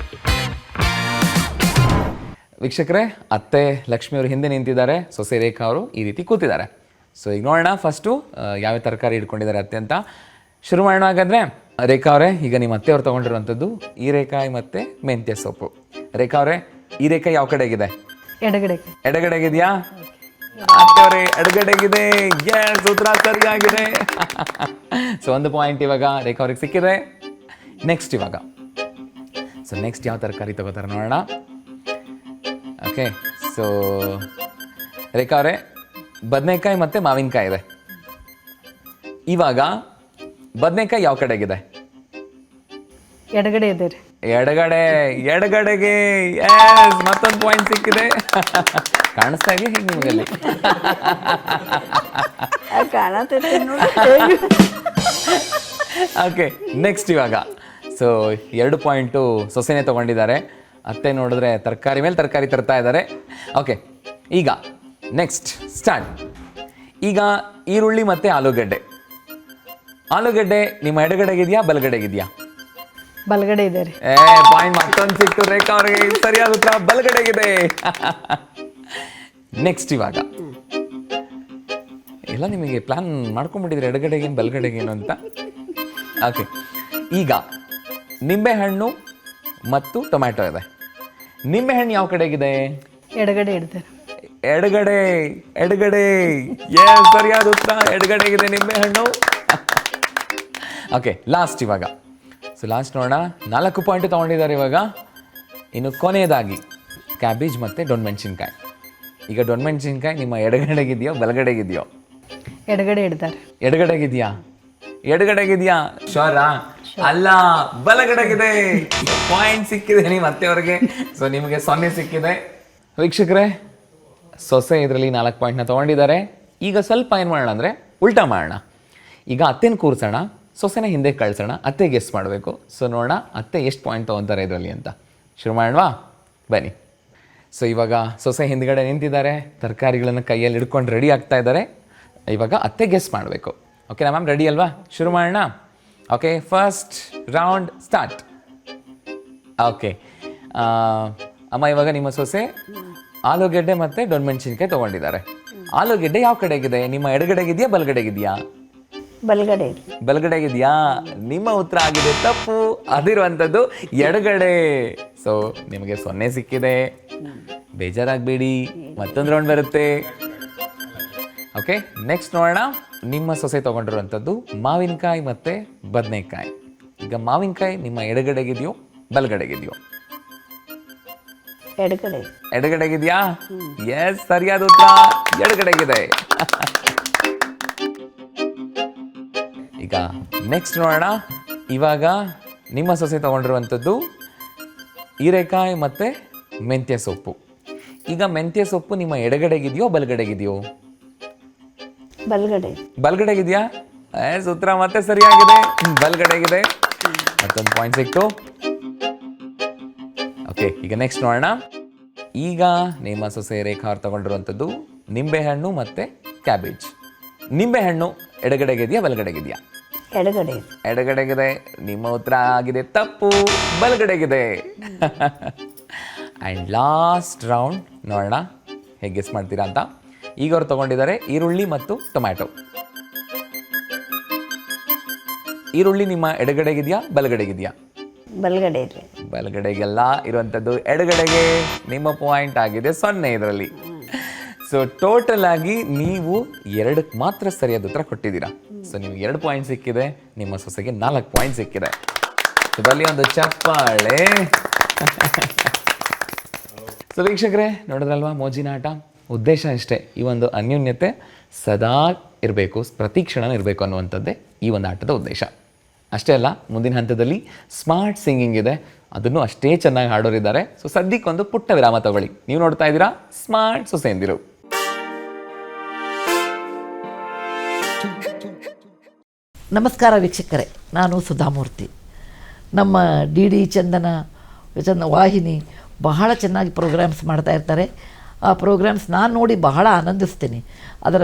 ವೀಕ್ಷಕರೇ, ಅತ್ತೆ ಲಕ್ಷ್ಮಿಯವರು ಹಿಂದೆ ನಿಂತಿದ್ದಾರೆ, ಸೊಸೆ ರೇಖಾ ಅವರು ಈ ರೀತಿ ಕೂತಿದ್ದಾರೆ. ಸೊ ಈಗ ನೋಡೋಣ ಫಸ್ಟು ಯಾವ ತರಕಾರಿ ಹಿಡ್ಕೊಂಡಿದ್ದಾರೆ ಅತ್ತೆ ಅಂತ. ಶುರು ಮಾಡೋಣ ಹಾಗಾದರೆ. ರೇಖಾ ಅವರೇ, ಈಗ ನಿಮ್ಮ ಅತ್ತೆಯವ್ರು ತೊಗೊಂಡಿರುವಂಥದ್ದು ಹೀರೆಕಾಯಿ ಮತ್ತು ಮೆಂತ್ಯ ಸೊಪ್ಪು. ರೇಖಾ ಅವರೇ, ಹೀರೆಕಾಯಿ ಯಾವ ಕಡೆಗಿದೆ? ಎಡಗಡೆ. ಎಡಗಡೆಗಿದೆಯಾ? ಅತ್ತೆಯವರೇ, ಎಡಗಡೆಗಿದೆ. ಎಸ್, ಉತ್ತರ ಸರಿಯಾಗಿದೆ. ಸೊ 1 ಪಾಯಿಂಟ್ ಇವಾಗ ರೇಖಾ ಅವ್ರಿಗೆ ಸಿಕ್ಕಿದೆ. ನೆಕ್ಸ್ಟ್ ಇವಾಗ ಸೊ ನೆಕ್ಸ್ಟ್ ಯಾವ ತರಕಾರಿ ತಗೋತಾರೆ ನೋಡೋಣ. ಓಕೆ, ಸೊ ರೇಖಾ ಅವರೇ, ಬದನೆಕಾಯಿ ಮತ್ತು ಮಾವಿನಕಾಯಿ ಇದೆ. ಇವಾಗ ಬದನೆಕಾಯಿ ಯಾವ ಕಡೆಗಿದೆ? ಎಡಗಡೆ ಇದೆ ರೀ. ಎಡಗಡೆಗೆ. ಎಸ್, ಮತ್ತೊಂದು ಪಾಯಿಂಟ್ ಸಿಕ್ಕಿದೆ. ಕಾಣಿಸ್ತಾ ಇದೆಯಾ ಹೇಗೆ ನಿಮಗಲ್ಲಿ? ಕಾಣತೈತಿ ನೋಡಿ. ಓಕೆ, ನೆಕ್ಸ್ಟ್ ಇವಾಗ ಸೊ 2 ಪಾಯಿಂಟು ಸೊಸೆನೇ ತೊಗೊಂಡಿದ್ದಾರೆ. ಅತ್ತೆ ನೋಡಿದ್ರೆ ತರಕಾರಿ ಮೇಲೆ ತರಕಾರಿ ತರ್ತಾ ಇದ್ದಾರೆ. ಓಕೆ, ಈಗ ನೆಕ್ಸ್ಟ್ ಸ್ಟಾರ್ಟ್. ಈಗ ಈರುಳ್ಳಿ ಮತ್ತು ಆಲೂಗಡ್ಡೆ ನಿಮ್ಮ ಎಡಗಡೆಗಿದೆಯಾ ಬಲಗಡೆಗಿದೆಯಾ? ಬಲಗಡೆ ಇದೆ ರೀ. ಪಾಯಿಂಟ್ ಮತ್ತೊಂದು ಸಿಕ್ತು ರೇಖಾ ಅವ್ರಿಗೆ. ಸರಿಯಾದ ಉತ್ತರ ಬಲಗಡೆಗಿದೆ. ನೆಕ್ಸ್ಟ್ ಇವಾಗ ಎಲ್ಲ ನಿಮಗೆ ಪ್ಲಾನ್ ಮಾಡ್ಕೊಂಡ್ಬಿಟ್ಟಿದ್ರೆ ಎಡಗಡೆಗೇನು ಬಲಗಡೆಗೇನು ಅಂತ. ಓಕೆ, ಈಗ ನಿಂಬೆಹಣ್ಣು ಮತ್ತು ಟೊಮ್ಯಾಟೊ ಇದೆ. ನಿಂಬೆಹಣ್ಣು ಯಾವ ಕಡೆಗಿದೆ? ಎಡಗಡೆ ಇಡ್ತಾರೆ. ಎಡಗಡೆ. ಸರಿಯಾದ ಉತ್ತರ ಎಡಗಡೆಗಿದೆ ನಿಂಬೆಹಣ್ಣು. ಓಕೆ, ಲಾಸ್ಟ್ ಇವಾಗ. ಸೊ ಲಾಸ್ಟ್ ನೋಡೋಣ. 4 ಪಾಯಿಂಟ್ ತೊಗೊಂಡಿದ್ದಾರೆ ಇವಾಗ. ಇನ್ನು ಕೊನೆಯದಾಗಿ ಕ್ಯಾಬೇಜ್ ಮತ್ತು ಡೊಣ್ಮೆಣಸಿನ್ಕಾಯಿ. ಈಗ ಡೊಣ್ಮೆಣಸಿನ್ಕಾಯಿ ನಿಮ್ಮ ಎಡಗಡೆಗಿದೆಯೋ ಬಲಗಡೆಗಿದೆಯೋ? ಎಡಗಡೆ ಇಡ್ತಾರೆ. ಎಡಗಡೆಗಿದೆಯಾ? ಶೋರಾ? ಅಲ್ಲ, ಬಲಗಡೆಗಿದೆ. ಪಾಯಿಂಟ್ ಸಿಕ್ಕಿದೆ ನಿಮ್ಮ ಅತ್ತೆಯವ್ರಿಗೆ. ಸೊ ನಿಮಗೆ 0 ಸಿಕ್ಕಿದೆ. ವೀಕ್ಷಕರೇ, ಸೊಸೆ ಇದರಲ್ಲಿ 4 ಪಾಯಿಂಟ್ನ ತೊಗೊಂಡಿದ್ದಾರೆ. ಈಗ ಸ್ವಲ್ಪ ಏನು ಮಾಡೋಣ ಅಂದರೆ ಉಲ್ಟಾ ಮಾಡೋಣ. ಈಗ ಅತ್ತೆನ ಕೂರಿಸೋಣ, ಸೊಸೆನ ಹಿಂದೆ ಕಳಿಸೋಣ, ಅತ್ತೆ ಗೆಸ್ ಮಾಡಬೇಕು. ಸೊ ನೋಡೋಣ ಅತ್ತೆ ಎಷ್ಟು ಪಾಯಿಂಟ್ ತೊಗೊತಾರೆ ಇದರಲ್ಲಿ ಅಂತ. ಶುರು ಮಾಡೋಣವಾ? ಬನ್ನಿ. ಸೊ ಇವಾಗ ಸೊಸೆ ಹಿಂದ್ಗಡೆ ನಿಂತಿದ್ದಾರೆ, ತರಕಾರಿಗಳನ್ನು ಕೈಯಲ್ಲಿ ಹಿಡ್ಕೊಂಡು ರೆಡಿ ಆಗ್ತಾ ಇದ್ದಾರೆ. ಇವಾಗ ಅತ್ತೆ ಗೆಸ್ ಮಾಡಬೇಕು. ಓಕೆನಾ ಮ್ಯಾಮ್? ರೆಡಿ ಅಲ್ವಾ? ಶುರು ಮಾಡೋಣ. Okay, first round start. Okay ಅಮ್ಮ, ಇವಾಗ ನಿಮ್ಮ ಸೊಸೆ ಆಲೂಗೆಡ್ಡೆ ಮತ್ತು ಡೊಣ್ಮೆಣಸಿನ್ಕಾಯಿ ತೊಗೊಂಡಿದ್ದಾರೆ. ಆಲೂಗೆಡ್ಡೆ ಯಾವ ಕಡೆಗಿದೆ? ನಿಮ್ಮ ಎಡಗಡೆಗಿದೆಯಾ ಬಲಗಡೆಗಿದೆಯಾ? ಬಲಗಡೆಗಿದೆಯಾ? ನಿಮ್ಮ ಉತ್ತರ ಆಗಿದೆ ತಪ್ಪು. ಅದಿರುವಂಥದ್ದು ಎಡಗಡೆ. ಸೊ ನಿಮಗೆ 0 ಸಿಕ್ಕಿದೆ. ಬೇಜಾರಾಗಬೇಡಿ, ಮತ್ತೊಂದು ರೌಂಡ್ ಬರುತ್ತೆ. ಓಕೆ, ನೆಕ್ಸ್ಟ್ ನೋಡೋಣ. ನಿಮ್ಮ ಸೊಸೆ ತೊಗೊಂಡಿರುವಂಥದ್ದು ಮಾವಿನಕಾಯಿ ಮತ್ತು ಬದನೆಕಾಯಿ. ಈಗ ಮಾವಿನಕಾಯಿ ನಿಮ್ಮ ಎಡಗಡೆಗಿದೆಯೋ ಬಲಗಡೆಗಿದೆಯೋ? ಎಡಗಡೆಗಿದೆಯಾ? ಎಸ್, ಸರಿಯಾದ ಉತ್ತರ ಎಡಗಡೆಗಿದೆ. ಈಗ ನೆಕ್ಸ್ಟ್ ನೋಡೋಣ. ಇವಾಗ ನಿಮ್ಮ ಸೊಸೆ ತೊಗೊಂಡಿರುವಂಥದ್ದು ಹೀರೆಕಾಯಿ ಮತ್ತು ಮೆಂತ್ಯ ಸೊಪ್ಪು. ಈಗ ಮೆಂತ್ಯ ಸೊಪ್ಪು ನಿಮ್ಮ ಎಡಗಡೆಗಿದೆಯೋ ಬಲಗಡೆಗಿದೆಯೋ? ಬಲಗಡೆಗಿದೆಯಾ? ಎಸ್, ಉತ್ತರ ಮತ್ತೆ ಸರಿಯಾಗಿದೆ, ಬಲಗಡೆಗಿದೆ. ಮತ್ತೊಂದು ಪಾಯಿಂಟ್ ಸಿಕ್ತು. ಓಕೆ, ಈಗ ನೆಕ್ಸ್ಟ್ ನೋಡೋಣ. ಈಗ ನಿಮ್ಮ ಸೊಸೆ ರೇಖಾ ಅವ್ರು ತಗೊಂಡಿರುವಂಥದ್ದು ನಿಂಬೆಹಣ್ಣು ಮತ್ತು ಕ್ಯಾಬೇಜ್. ನಿಂಬೆಹಣ್ಣು ಎಡಗಡೆಗಿದೆಯಾ ಬಲಗಡೆಗಿದೆಯಾ? ಎಡಗಡೆಗಿದೆ. ನಿಮ್ಮ ಉತ್ತರ ಆಗಿದೆ ತಪ್ಪು, ಬಲಗಡೆಗಿದೆ. ಆ್ಯಂಡ್ ಲಾಸ್ಟ್ ರೌಂಡ್ ನೋಡೋಣ ಹೇಗೆ ಗೆಸ್ ಮಾಡ್ತೀರಾ ಅಂತ. ಈಗ ಅವ್ರು ತೊಗೊಂಡಿದ್ದಾರೆ ಈರುಳ್ಳಿ ಮತ್ತು ಟೊಮ್ಯಾಟೊ. ಈರುಳ್ಳಿ ನಿಮ್ಮ ಎಡಗಡೆಗಿದೆಯಾ ಬಲಗಡೆಗಿದೆಯಾ? ಬಲಗಡೆಗೆಲ್ಲ ಇರುವಂಥದ್ದು ಎಡಗಡೆಗೆ. ನಿಮ್ಮ ಪಾಯಿಂಟ್ ಆಗಿದೆ 0 ಇದರಲ್ಲಿ. ಸೊ ಟೋಟಲ್ ಆಗಿ ನೀವು 2ಕ್ಕೆ ಮಾತ್ರ ಸರಿಯಾದ ಉತ್ತರ ಕೊಟ್ಟಿದ್ದೀರಾ. ಸೊ ನಿಮ್ಗೆ 2 ಪಾಯಿಂಟ್ ಸಿಕ್ಕಿದೆ, ನಿಮ್ಮ ಸೊಸೆಗೆ 4 ಪಾಯಿಂಟ್ ಸಿಕ್ಕಿದೆ. ಸೊ ಬಲ್ಲಿ ಒಂದು ಚಪ್ಪಾಳೆ. ಸೊ ವೀಕ್ಷಕರೇ, ನೋಡಿದ್ರಲ್ವಾ ಮೋಜಿನ ಆಟ? ಉದ್ದೇಶ ಇಷ್ಟೇ, ಈ ಒಂದು ಅನ್ಯೋನ್ಯತೆ ಸದಾ ಇರಬೇಕು, ಪ್ರತಿ ಕ್ಷಣ ಇರಬೇಕು ಅನ್ನುವಂಥದ್ದೇ ಈ ಒಂದು ಆಟದ ಉದ್ದೇಶ. ಅಷ್ಟೇ ಅಲ್ಲ, ಮುಂದಿನ ಹಂತದಲ್ಲಿ ಸ್ಮಾರ್ಟ್ ಸಿಂಗಿಂಗ್ ಇದೆ, ಅದನ್ನು ಅಷ್ಟೇ ಚೆನ್ನಾಗಿ ಹಾಡೋರಿದ್ದಾರೆ. ಸೊ ಸದ್ಯಕ್ಕೊಂದು ಪುಟ್ಟ ವಿರಾಮ ತಗೊಳ್ಳಿ. ನೀವು ನೋಡ್ತಾ ಇದ್ದೀರಾ ಸ್ಮಾರ್ಟ್ ಸೊಸೆಯಂದಿರು. ನಮಸ್ಕಾರ ವೀಕ್ಷಕರೇ, ನಾನು ಸುಧಾಮೂರ್ತಿ. ನಮ್ಮ ಡಿ ಡಿ ಚಂದನ ವಾಹಿನಿ ಬಹಳ ಚೆನ್ನಾಗಿ ಪ್ರೋಗ್ರಾಮ್ಸ್ ಮಾಡ್ತಾ ಇರ್ತಾರೆ. ಆ ಪ್ರೋಗ್ರಾಮ್ಸ್ ನಾನು ನೋಡಿ ಬಹಳ ಆನಂದಿಸ್ತೀನಿ. ಅದರ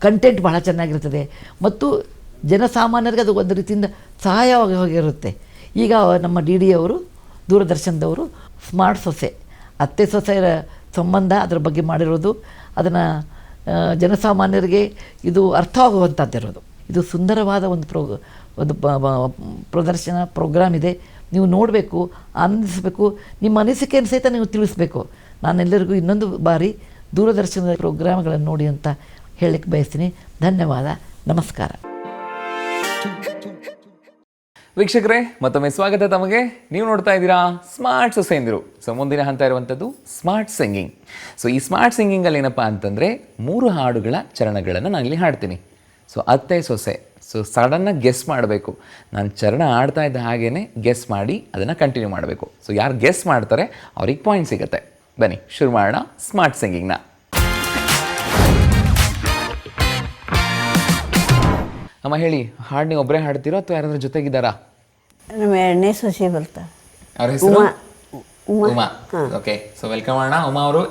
ಕಂಟೆಂಟ್ ಬಹಳ ಚೆನ್ನಾಗಿರ್ತದೆ ಮತ್ತು ಜನಸಾಮಾನ್ಯರಿಗೆ ಅದು ಒಂದು ರೀತಿಯಿಂದ ಸಹಾಯವಾಗಿ ಹೋಗಿರುತ್ತೆ. ಈಗ ನಮ್ಮ ಡಿ ಡಿ ಅವರು ದೂರದರ್ಶನದವರು ಸ್ಮಾರ್ಟ್ ಸೊಸೆ, ಅತ್ತೆ ಸೊಸೆಯರ ಸಂಬಂಧ ಅದರ ಬಗ್ಗೆ ಮಾಡಿರೋದು, ಅದನ್ನು ಜನಸಾಮಾನ್ಯರಿಗೆ ಇದು ಅರ್ಥವಾಗುವಂಥದ್ದಿರೋದು. ಇದು ಸುಂದರವಾದ ಒಂದು ಪ್ರದರ್ಶನ ಪ್ರೋಗ್ರಾಮ್ ಇದೆ. ನೀವು ನೋಡಬೇಕು, ಆನಂದಿಸಬೇಕು, ನಿಮ್ಮ ಅನಿಸಿಕೆಯನ್ನು ಸಹಿತ ನೀವು ತಿಳಿಸ್ಬೇಕು. ನಾನೆಲ್ಲರಿಗೂ ಇನ್ನೊಂದು ಬಾರಿ ದೂರದರ್ಶನದ ಪ್ರೋಗ್ರಾಮ್ಗಳನ್ನು ನೋಡಿ ಅಂತ ಹೇಳಲಿಕ್ಕೆ ಬಯಸ್ತೀನಿ. ಧನ್ಯವಾದ, ನಮಸ್ಕಾರ. ವೀಕ್ಷಕರೇ, ಮತ್ತೊಮ್ಮೆ ಸ್ವಾಗತ ತಮಗೆ. ನೀವು ನೋಡ್ತಾ ಇದ್ದೀರಾ ಸ್ಮಾರ್ಟ್ ಸೊಸೆಯಂದಿರು. ಸೊ ಮುಂದಿನ ಹಂತ ಇರುವಂಥದ್ದು ಸ್ಮಾರ್ಟ್ ಸಿಂಗಿಂಗ್. ಸೊ ಈ ಸ್ಮಾರ್ಟ್ ಸಿಂಗಿಂಗಲ್ಲಿ ಏನಪ್ಪ ಅಂತಂದರೆ 3 ಹಾಡುಗಳ ಚರಣಗಳನ್ನು ನಾನಿಲ್ಲಿ ಹಾಡ್ತೀನಿ. ಸೊ ಅತ್ತೆ ಸೊಸೆ, ಸೊ ಸಡನ್ನಾಗಿ ಗೆಸ್ ಮಾಡಬೇಕು. ನಾನು ಚರಣ ಆಡ್ತಾ ಇದ್ದ ಹಾಗೇ ಗೆಸ್ ಮಾಡಿ ಅದನ್ನು ಕಂಟಿನ್ಯೂ ಮಾಡಬೇಕು. ಸೊ ಯಾರು ಗೆಸ್ ಮಾಡ್ತಾರೆ ಅವ್ರಿಗೆ ಪಾಯಿಂಟ್ ಸಿಗುತ್ತೆ. ಬನ್ನಿ ಶುರು ಮಾಡೋಣ ಸ್ಮಾರ್ಟ್ ಸಿಂಗಿಂಗ್ನ. ಅಮ್ಮ ಹೇಳಿ, ಹಾಡು ನೀವು ಒಬ್ಬರೇ ಹಾಡ್ತೀರೋ ಅಥವಾ ಯಾರಾದ್ರೂ ಜೊತೆಗಿದ್ದಾರಾ? ನಮ್ಮ 2ನೇ ಸೊಸೆ ಬರ್ತಾರೆ. ಅವ್ರ ಹೆಸರು ಉಮಾ. ಓಕೆ, ಸೊ ವೆಲ್ಕಮ್ ಮಾಡೋಣ ಉಮಾ ಅವರು.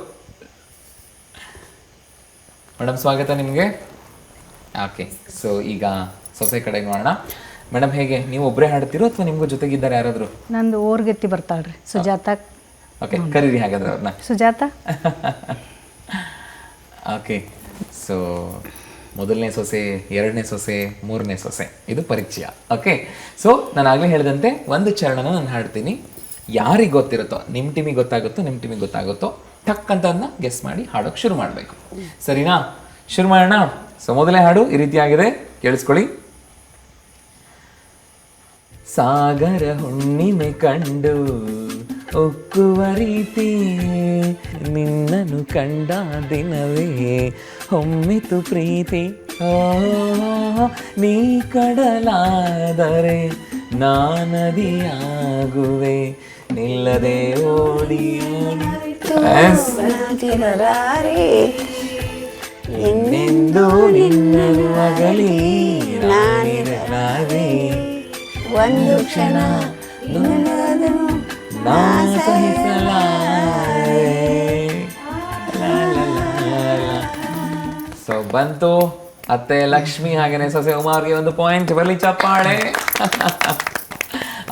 ಮೇಡಮ್ ಸ್ವಾಗತ ನಿಮಗೆ. ಓಕೆ, ಸೊ ಈಗ ಸೊಸೆ ಕಡೆಗೆ ಮಾಡೋಣ. ಮೇಡಮ್ ಹೇಗೆ, ನೀವು ಒಬ್ಬರೇ ಹಾಡ್ತೀರೋ ಅಥವಾ ನಿಮಗೂ ಜೊತೆಗಿದ್ದಾರೆ ಯಾರಾದರೂ? ನಂದು ಓರ್ಗೆತ್ತಿ ಬರ್ತಾಳ್ರಿ, ಸುಜಾತ. ಓಕೆ, ಕರೀರಿ ಹಾಗಾದ್ರೆ ಅವ್ರನ್ನ. ಸುಜಾತ. ಓಕೆ, ಸೊ 1ನೇ ಸೊಸೆ, 2ನೇ ಸೊಸೆ, 3ನೇ ಸೊಸೆ, ಇದು ಪರಿಚಯ. ಓಕೆ, ಸೊ ನಾನು ಆಗಲೇ ಹೇಳಿದಂತೆ ಒಂದು ಚರಣನ ನಾನು ಹಾಡ್ತೀನಿ. ಯಾರಿಗೆ ಗೊತ್ತಿರುತ್ತೋ, ನಿಮ್ಮ ಟೀಮಿಗೆ ಗೊತ್ತಾಗುತ್ತೋ ಟಕ್ ಅಂತ ಅದನ್ನ ಗೆಸ್ ಮಾಡಿ ಹಾಡೋಕೆ ಶುರು ಮಾಡಬೇಕು. ಸರಿನಾ? ಶುರು ಮಾಡೋಣ. ಸೊ ಮೊದಲನೇ ಹಾಡು ಈ ರೀತಿಯಾಗಿದೆ, ಕೇಳಿಸ್ಕೊಳ್ಳಿ. ಸಾಗರ ಹುಣ್ಣಿಮೆ ಕಂಡು ಒಕ್ಕುವ ರೀತಿ ನಿನ್ನನ್ನು ಕಂಡ ದಿನವೇ ಹೊಮ್ಮಿತು ಪ್ರೀತಿ. ನೀ ಕಡಲಾದರೆ ನಾನದಿಯಾಗುವೆ ನಿಲ್ಲದೆ ಓಡಿ ಇನ್ನೆಂದು ನಿನ್ನನ್ನು ಅಗಲಿ ನಾನಿರಲಾರೆ ಒಂದು ಕ್ಷಣ ನಿನ್ನದನ್ನು ನಾ ಸಹಿಸಲಾರೆ. ಸೊ ಬಂತು ಅತ್ತೆ ಲಕ್ಷ್ಮಿ ಹಾಗೇನೆ ಸೊಸೆ ಉಮಾ ಅವ್ರಿಗೆ ಒಂದು ಪಾಯಿಂಟ್. ಬರಲಿ ಚಪ್ಪಾಳೆ.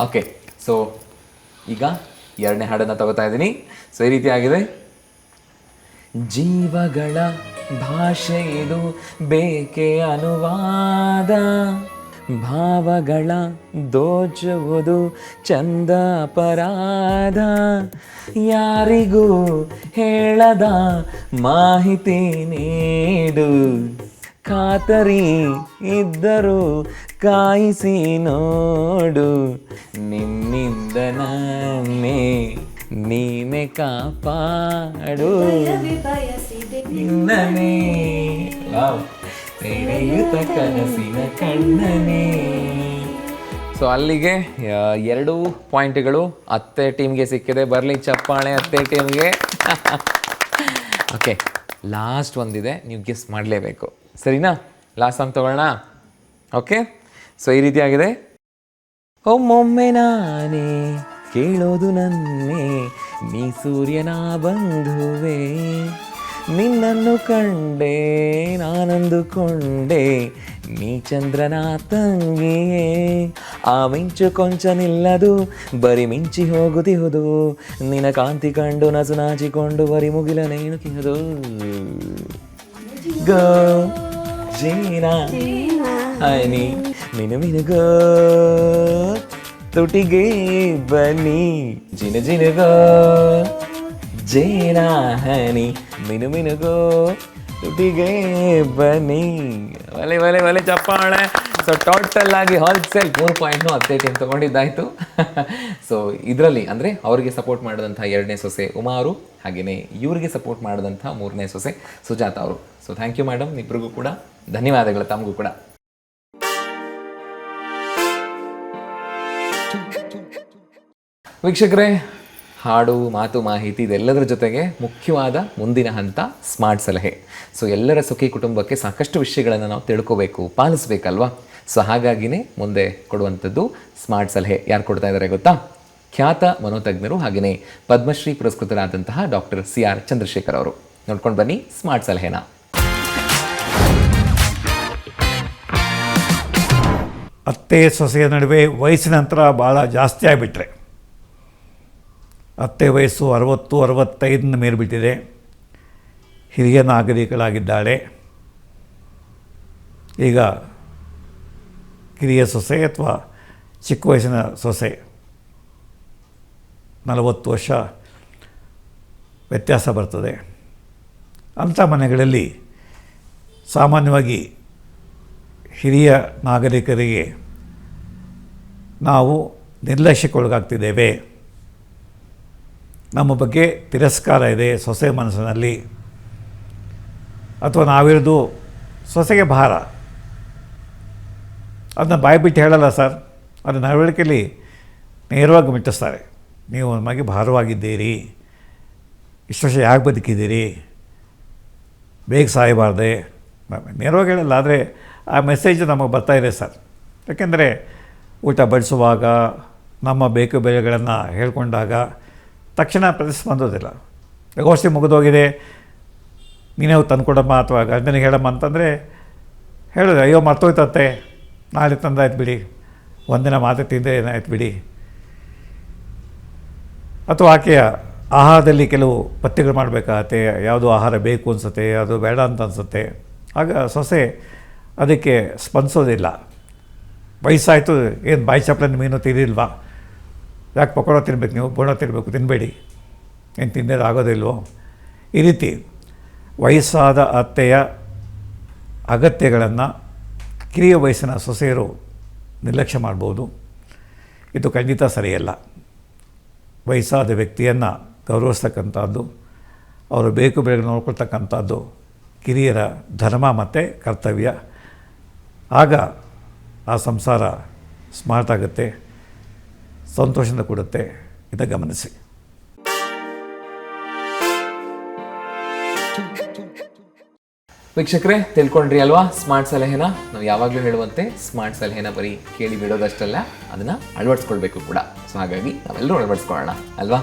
ಓಕೆ, ಸೊ ಈಗ 2ನೇ ಹಾಡನ್ನು ತಗೋತಾ ಇದ್ದೀನಿ. ಸೊ ಈ ರೀತಿ ಆಗಿದೆ. ಜೀವಗಳ ಭಾಷೆ ಇದು, ಬೇಕೆ ಅನುವಾದ, ಭಾವಗಳ ದೋಚುವುದು ಚಂದ ಅಪರಾಧ, ಯಾರಿಗೂ ಹೇಳದ ಮಾಹಿತಿ ನೀಡು, ಖಾತರಿ ಇದ್ದರೂ ಕಾಯಿಸಿ ನೋಡು, ನಿನ್ನಿಂದ ನನ್ನೇ ನೀನೆ ಕಾಪಾಡು ನಿನ್ನನೇ ತೆರೆಯುತ್ತ ಕನಸಿನ ಕಣ್ಣನೇ. ಸೊ ಅಲ್ಲಿಗೆ 2 ಪಾಯಿಂಟ್ಗಳು ಅತ್ತೆ ಟೀಮ್ಗೆ ಸಿಕ್ಕಿದೆ. ಬರಲಿ ಚಪ್ಪಾಳೆ ಅತ್ತೆ ಟೀಮ್ಗೆ. ಓಕೆ, ಲಾಸ್ಟ್ ಒಂದಿದೆ, ನೀವು ಗೆಸ್ ಮಾಡಲೇಬೇಕು. ಸರಿನಾ? ಲಾಸ್ಟ್ ಸಾಂಗ್ ತಗೊಳ್ಳೋಣ. ಓಕೆ, ಸೊ ಈ ರೀತಿಯಾಗಿದೆ. ಒಮ್ಮೊಮ್ಮೆ ನಾನೇ ಕೇಳೋದು ನನ್ನೇ, ನೀ ಸೂರ್ಯನ ಬಂಧುವೆ, ನಿನ್ನನ್ನು ಕಂಡೆ ನಾನಂದುಕೊಂಡೆ, ನೀ ಚಂದ್ರನ ತಂಗಿಯೇ, ಆ ಮಿಂಚು ಕೊಂಚ ನಿಲ್ಲದು, ಬರಿ ಮಿಂಚಿ ಹೋಗುತ್ತಿಹುದು, ನಿನ್ನ ಕಾಂತಿ ಕಂಡು ನಸು ನಾಚಿಕೊಂಡು ಬರಿ ಮುಗಿಲ ನೇಣುಕಿಹುದು. ಗೋ ಜೀನಾ ಹನಿ ಮಿನು ಮಿನುಗೋ ತುಟಿಗೆ ಬನ್ನಿ ಜಿನ ಜಿನುಗೋ, ಜೇನಾ ಹನಿ ಮಿನು ಮಿನುಗೋ ತುಟಿಗೆ ಬನ್ನಿ. ಒಲೆ ಒಲೆ ಒಲೆ ಚಪ್ಪಾಳೆ. ಸೊ ಟೋಟಲ್ ಆಗಿ ಹೋಲ್ಸೇಲ್ 3 ಪಾಯಿಂಟ್ನು ಅತ್ತೆ ಟೀಮ್ ತೊಗೊಂಡಿದ್ದಾಯಿತು. ಸೊ ಇದರಲ್ಲಿ ಅಂದರೆ ಅವರಿಗೆ ಸಪೋರ್ಟ್ ಮಾಡಿದಂಥ 2ನೇ ಸೊಸೆ ಉಮಾ ಅವರು, ಹಾಗೆಯೇ ಇವರಿಗೆ ಸಪೋರ್ಟ್ ಮಾಡಿದಂಥ 3ನೇ ಸೊಸೆ ಸುಜಾತ ಅವರು. ಸೊ ಥ್ಯಾಂಕ್ ಯು ಮೇಡಮ್, ಇಬ್ಬರಿಗೂ ಕೂಡ ಧನ್ಯವಾದಗಳು. ತಮಗೂ ಕೂಡ ವೀಕ್ಷಕರೇ, ಹಾಡು, ಮಾತು, ಮಾಹಿತಿ ಇದೆಲ್ಲದರ ಜೊತೆಗೆ ಮುಖ್ಯವಾದ ಮುಂದಿನ ಹಂತ ಸ್ಮಾರ್ಟ್ ಸಲಹೆ. ಸೊ ಎಲ್ಲರ ಸುಖಿ ಕುಟುಂಬಕ್ಕೆ ಸಾಕಷ್ಟು ವಿಷಯಗಳನ್ನು ನಾವು ತಿಳ್ಕೋಬೇಕು, ಪಾಲಿಸ್ಬೇಕಲ್ವಾ? ಸೊ ಹಾಗಾಗಿನೇ ಮುಂದೆ ಕೊಡುವಂಥದ್ದು ಸ್ಮಾರ್ಟ್ ಸಲಹೆ. ಯಾರು ಕೊಡ್ತಾ ಇದ್ದಾರೆ ಗೊತ್ತಾ? ಖ್ಯಾತ ಮನೋತಜ್ಞರು ಹಾಗೆಯೇ ಪದ್ಮಶ್ರೀ ಪುರಸ್ಕೃತರಾದಂತಹ ಡಾಕ್ಟರ್ CR ಚಂದ್ರಶೇಖರ್ ಅವರು. ನೋಡ್ಕೊಂಡು ಬನ್ನಿ ಸ್ಮಾರ್ಟ್ ಸಲಹೆನ. ಅತ್ತೆ ಸೊಸೆಯ ನಡುವೆ ವಯಸ್ಸಿನ ಅಂತರ ಭಾಳ ಜಾಸ್ತಿ ಆಗಿಬಿಟ್ರೆ, ಅತ್ತೆ ವಯಸ್ಸು 60-65 ಮೀರಿಬಿಟ್ಟಿದೆ, ಹಿರಿಯ ನಾಗರಿಕಳಾಗಿದ್ದಾಳೆ. ಈಗ ಕಿರಿಯ ಸೊಸೆ ಅಥವಾ ಚಿಕ್ಕ ವಯಸ್ಸಿನ ಸೊಸೆ 40 ವರ್ಷ ವ್ಯತ್ಯಾಸ ಬರ್ತದೆ. ಅಂಥ ಮನೆಗಳಲ್ಲಿ ಸಾಮಾನ್ಯವಾಗಿ ಹಿರಿಯ ನಾಗರಿಕರಿಗೆ ನಾವು ನಿರ್ಲಕ್ಷ್ಯಕ್ಕೊಳಗಾಗ್ತಿದ್ದೇವೆ, ನಮ್ಮ ಬಗ್ಗೆ ತಿರಸ್ಕಾರ ಇದೆ ಸೊಸೆ ಮನಸ್ಸಿನಲ್ಲಿ, ಅಥವಾ ನಾವಿರೋದು ಸೊಸೆಗೆ ಭಾರ. ಅದನ್ನ ಬಾಯ್ಬಿಟ್ಟು ಹೇಳಲ್ಲ ಸರ್, ಅದು ನಡವಳಿಕೆಯಲ್ಲಿ ನೇರವಾಗಿ ಮಿಟ್ಟಿಸ್ತಾರೆ. ನೀವು ನಮಗೆ ಭಾರವಾಗಿದ್ದೀರಿ, ಇಷ್ಟು ವರ್ಷ ಯಾಕೆ ಬದುಕಿದ್ದೀರಿ, ಬೇಗ ಸಾಯಬಾರ್ದೆ, ನೇರವಾಗಿ ಹೇಳಲ್ಲ. ಆದರೆ ಆ ಮೆಸೇಜ್ ನಮಗೆ ಬರ್ತಾಯಿದೆ ಸರ್. ಯಾಕೆಂದರೆ ಊಟ ಬಡಿಸುವಾಗ ನಮ್ಮ ಬೇಕು ಬೆಲೆಗಳನ್ನು ಹೇಳ್ಕೊಂಡಾಗ ತಕ್ಷಣ ಪ್ರತಿಸ್ಪಂದೋದಿಲ್ಲ. ಗೋಷ್ಠಿ ಮುಗಿದೋಗಿದೆ, ನೀನೇ ತಂದುಕೊಡಮ್ಮ ಅಥವಾ ಗಂಡನಿಗೆ ಹೇಳಮ್ಮ ಅಂತಂದರೆ ಹೇಳೋದು, ಅಯ್ಯೋ ಮರ್ತೋಯ್ತತ್ತೆ, ನಾಳೆ ತಂದಾಯ್ತು ಬಿಡಿ, ಒಂದಿನ ಮಾತು ತಿಂದರೆ ಏನಾಯ್ತು ಬಿಡಿ. ಅಥವಾ ಆಕೆಯ ಆಹಾರದಲ್ಲಿ ಕೆಲವು ಪಥ್ಯಗಳು ಮಾಡಬೇಕಾಗತ್ತೆ, ಯಾವುದು ಆಹಾರ ಬೇಕು ಅನಿಸುತ್ತೆ, ಅದು ಬೇಡ ಅಂತ ಅನಿಸುತ್ತೆ. ಆಗ ಸೊಸೆ ಅದಕ್ಕೆ ಸ್ಪಂದಿಸೋದಿಲ್ಲ. ವಯಸ್ಸಾಯಿತು, ಏನು ಬಾಯಿ ಚಪ್ಪಲಿನ ಮೀನು ತಿನ್ನಿಲ್ವಾ, ಯಾಕೆ ಪಕೋಡ ತಿನ್ಬೇಕು, ನೀವು ಬೋಣ ತಿನ್ನಬೇಕು, ತಿನ್ನಬೇಡಿ, ಏನು ತಿನ್ನೋದು ಆಗೋದಿಲ್ವೋ. ಈ ರೀತಿ ವಯಸ್ಸಾದ ಅತ್ತೆಯ ಅಗತ್ಯಗಳನ್ನು ಕಿರಿಯ ವಯಸ್ಸಿನ ಸೊಸೆಯರು ನಿರ್ಲಕ್ಷ್ಯ ಮಾಡ್ಬೋದು. ಇದು ಖಂಡಿತ ಸರಿಯಲ್ಲ. ವಯಸ್ಸಾದ ವ್ಯಕ್ತಿಯನ್ನು ಗೌರವಿಸ್ತಕ್ಕಂಥದ್ದು, ಅವರು ಬೇಕು ಬೇಗ ನೋಡ್ಕೊಳ್ತಕ್ಕಂಥದ್ದು ಕಿರಿಯರ ಧರ್ಮ ಮತ್ತು ಕರ್ತವ್ಯ. ಆಗ ಆ ಸಂಸಾರ ಸ್ಮಾರ್ಟ್ ಆಗುತ್ತೆ, ಸಂತೋಷದಿಂದ ಕೊಡುತ್ತೆ. ಇದನ್ನು ಗಮನಿಸಿ. ವೀಕ್ಷಕರೇ, ತಿಳ್ಕೊಂಡ್ರಿ ಅಲ್ವಾ ಸ್ಮಾರ್ಟ್ ಸಲಹೆನ? ನಾವು ಯಾವಾಗಲೂ ಹೇಳುವಂತೆ ಸ್ಮಾರ್ಟ್ ಸಲಹೆನ ಬರೀ ಕೇಳಿ ಬಿಡೋದಷ್ಟಲ್ಲ, ಅದನ್ನು ಅಳವಡಿಸ್ಕೊಳ್ಬೇಕು ಕೂಡ. ಸೊ ಹಾಗಾಗಿ ನಾವೆಲ್ಲರೂ ಅಳವಡಿಸ್ಕೊಳ್ಳೋಣ ಅಲ್ವಾ?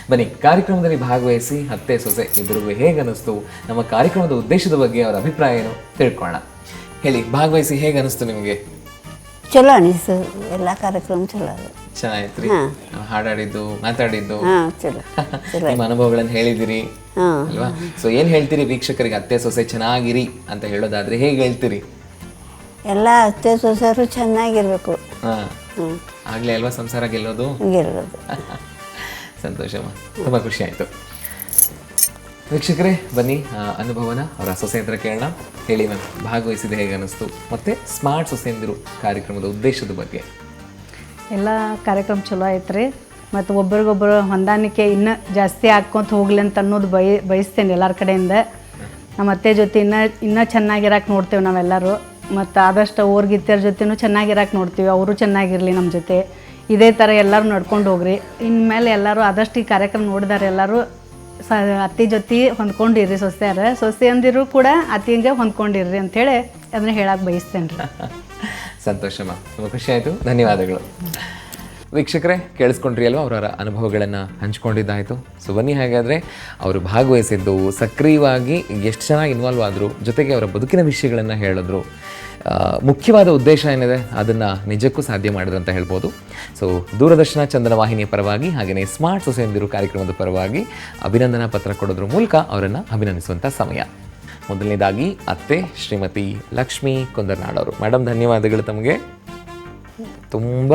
ಬನ್ನಿ, ಕಾರ್ಯಕ್ರಮದಲ್ಲಿ ಭಾಗವಹಿಸಿ ಅತ್ತೆ ಸೊಸೆ ಇಬ್ಬರಿಗೂ ಹೇಗೆ ಅನ್ನಿಸ್ತು, ನಮ್ಮ ಕಾರ್ಯಕ್ರಮದ ಉದ್ದೇಶದ ಬಗ್ಗೆ ಅವರ ಅಭಿಪ್ರಾಯ ಏನು ತಿಳ್ಕೊಳ್ಳೋಣ. ಹೇಳಿ, ಭಾಗವಹಿಸಿ ಹೇಗೆ ಅನ್ನಿಸ್ತು ನಿಮಗೆ? ಚಲೋ ಅನಿಸ್ತು, ಎಲ್ಲ ಕಾರ್ಯಕ್ರಮ ಚಲೋ ಅದು. ಚೆನ್ನಾಗಿತ್ರಿ, ಹಾಡಾಡಿದ್ದು, ಮಾತಾಡಿದ್ದು, ಚಲೋ ನಿಮ್ಮ ಅನುಭವಗಳನ್ನು ಹೇಳಿದಿರಿ ಅಲ್ವಾ? ಸೊ ಏನ್ ಹೇಳ್ತೀರಿ ವೀಕ್ಷಕರಿಗೆ? ಅತ್ತೆ ಸೊಸೆ ಚೆನ್ನಾಗಿರಿ ಅಂತ ಹೇಳೋದಾದ್ರೆ ಹೇಗೆ ಹೇಳ್ತೀರಿ? ಎಲ್ಲ ಅತ್ತೆ ಸೊಸೆಯರು ಚೆನ್ನಾಗಿರ್ಬೇಕು. ಆಗ್ಲೇ ಅಲ್ವಾ ಸಂಸಾರ ಗೆಲ್ಲೋದು. ಹಂಗಿರೋದು. ಸಂತೋಷಮ್ಮ, ತುಂಬಾ ಖುಷಿ ಆಯ್ತು. ವೀಕ್ಷಕರೇ, ಬನ್ನಿ ಅನುಭವನ ಅವರ ಸೊಸೆ ಹತ್ರ ಕೇಳೋಣ. ಹೇಳಿ ಮ್ಯಾಮ್, ಭಾಗವಹಿಸಿದ ಹೇಗೆ ಅನ್ನಿಸ್ತು, ಮತ್ತೆ ಸ್ಮಾರ್ಟ್ ಸೊಸೆಯಂದಿರು ಕಾರ್ಯಕ್ರಮದ ಉದ್ದೇಶದ ಬಗ್ಗೆ. ಎಲ್ಲ ಕಾರ್ಯಕ್ರಮ ಚಲೋ ಐತೆ ರೀ. ಮತ್ತು ಒಬ್ರಿಗೊಬ್ಬರು ಹೊಂದಾಣಿಕೆ ಇನ್ನೂ ಜಾಸ್ತಿ ಹಾಕ್ಕೊಂತ ಹೋಗ್ಲಿ ಅಂತ ಅನ್ನೋದು ಬಯಸ್ತೇನೆ ಎಲ್ಲರ ಕಡೆಯಿಂದ. ನಮ್ಮ ಅತ್ತೆ ಜೊತೆ ಇನ್ನೂ ಚೆನ್ನಾಗಿರಕ್ಕೆ ನೋಡ್ತೇವೆ ನಾವೆಲ್ಲರೂ. ಮತ್ತು ಆದಷ್ಟು ಊರ್ಗಿತ್ತರ ಜೊತೆನೂ ಚೆನ್ನಾಗಿರಕ್ಕೆ ನೋಡ್ತೀವಿ, ಅವರು ಚೆನ್ನಾಗಿರಲಿ ನಮ್ಮ ಜೊತೆ. ಇದೇ ಥರ ಎಲ್ಲರೂ ನಡ್ಕೊಂಡು ಹೋಗ್ರಿ. ಇನ್ಮೇಲೆ ಎಲ್ಲರೂ ಆದಷ್ಟು ಈ ಕಾರ್ಯಕ್ರಮ ನೋಡಿದಾರೆ ಎಲ್ಲರೂ ಅತ್ತೆ ಜೊತೆ ಹೊಂದ್ಕೊಂಡಿರ್ರಿ. ಸೊಸೆ ಅಂದಿರು ಕೂಡ ಅತ್ತಿಗೆ ಹೊಂದ್ಕೊಂಡಿರ್ರಿ ಅಂಥೇಳಿ ಅದನ್ನ ಹೇಳಕ್ಕೆ ಬಯಸ್ತೇನೆ ರೀ. ಸಂತೋಷಮ್ಮ, ತುಂಬ ಖುಷಿ ಆಯಿತು, ಧನ್ಯವಾದಗಳು. ವೀಕ್ಷಕರೇ, ಕೇಳಿಸ್ಕೊಂಡ್ರಿ ಅಲ್ವಾ, ಅವರ ಅನುಭವಗಳನ್ನು ಹಂಚ್ಕೊಂಡಿದ್ದಾಯಿತು. ಸೊ ಬನ್ನಿ, ಹಾಗಾದರೆ ಅವರು ಭಾಗವಹಿಸಿದ್ದು, ಸಕ್ರಿಯವಾಗಿ ಎಷ್ಟು ಚೆನ್ನಾಗಿ ಇನ್ವಾಲ್ವ್ ಆದರು, ಜೊತೆಗೆ ಅವರ ಬದುಕಿನ ವಿಷಯಗಳನ್ನು ಹೇಳಿದ್ರು. ಮುಖ್ಯವಾದ ಉದ್ದೇಶ ಏನಿದೆ ಅದನ್ನು ನಿಜಕ್ಕೂ ಸಾಧ್ಯ ಮಾಡಿದ್ರು ಅಂತ ಹೇಳ್ಬೋದು. ಸೊ ದೂರದರ್ಶನ ಚಂದನ ವಾಹಿನಿಯ ಪರವಾಗಿ ಹಾಗೆಯೇ ಸ್ಮಾರ್ಟ್ ಸೊಸೆಯಂದಿರು ಕಾರ್ಯಕ್ರಮದ ಪರವಾಗಿ ಅಭಿನಂದನಾ ಪತ್ರ ಕೊಡೋದ್ರ ಮೂಲಕ ಅವರನ್ನು ಅಭಿನಂದಿಸುವಂಥ ಸಮಯ. ಮೊದಲನೇದಾಗಿ ಅತ್ತೆ ಶ್ರೀಮತಿ ಲಕ್ಷ್ಮೀ ಕುಂದರ್ನಾಳ್ ಅವರು. ಮೇಡಮ್, ಧನ್ಯವಾದಗಳು ತಮಗೆ. ತುಂಬ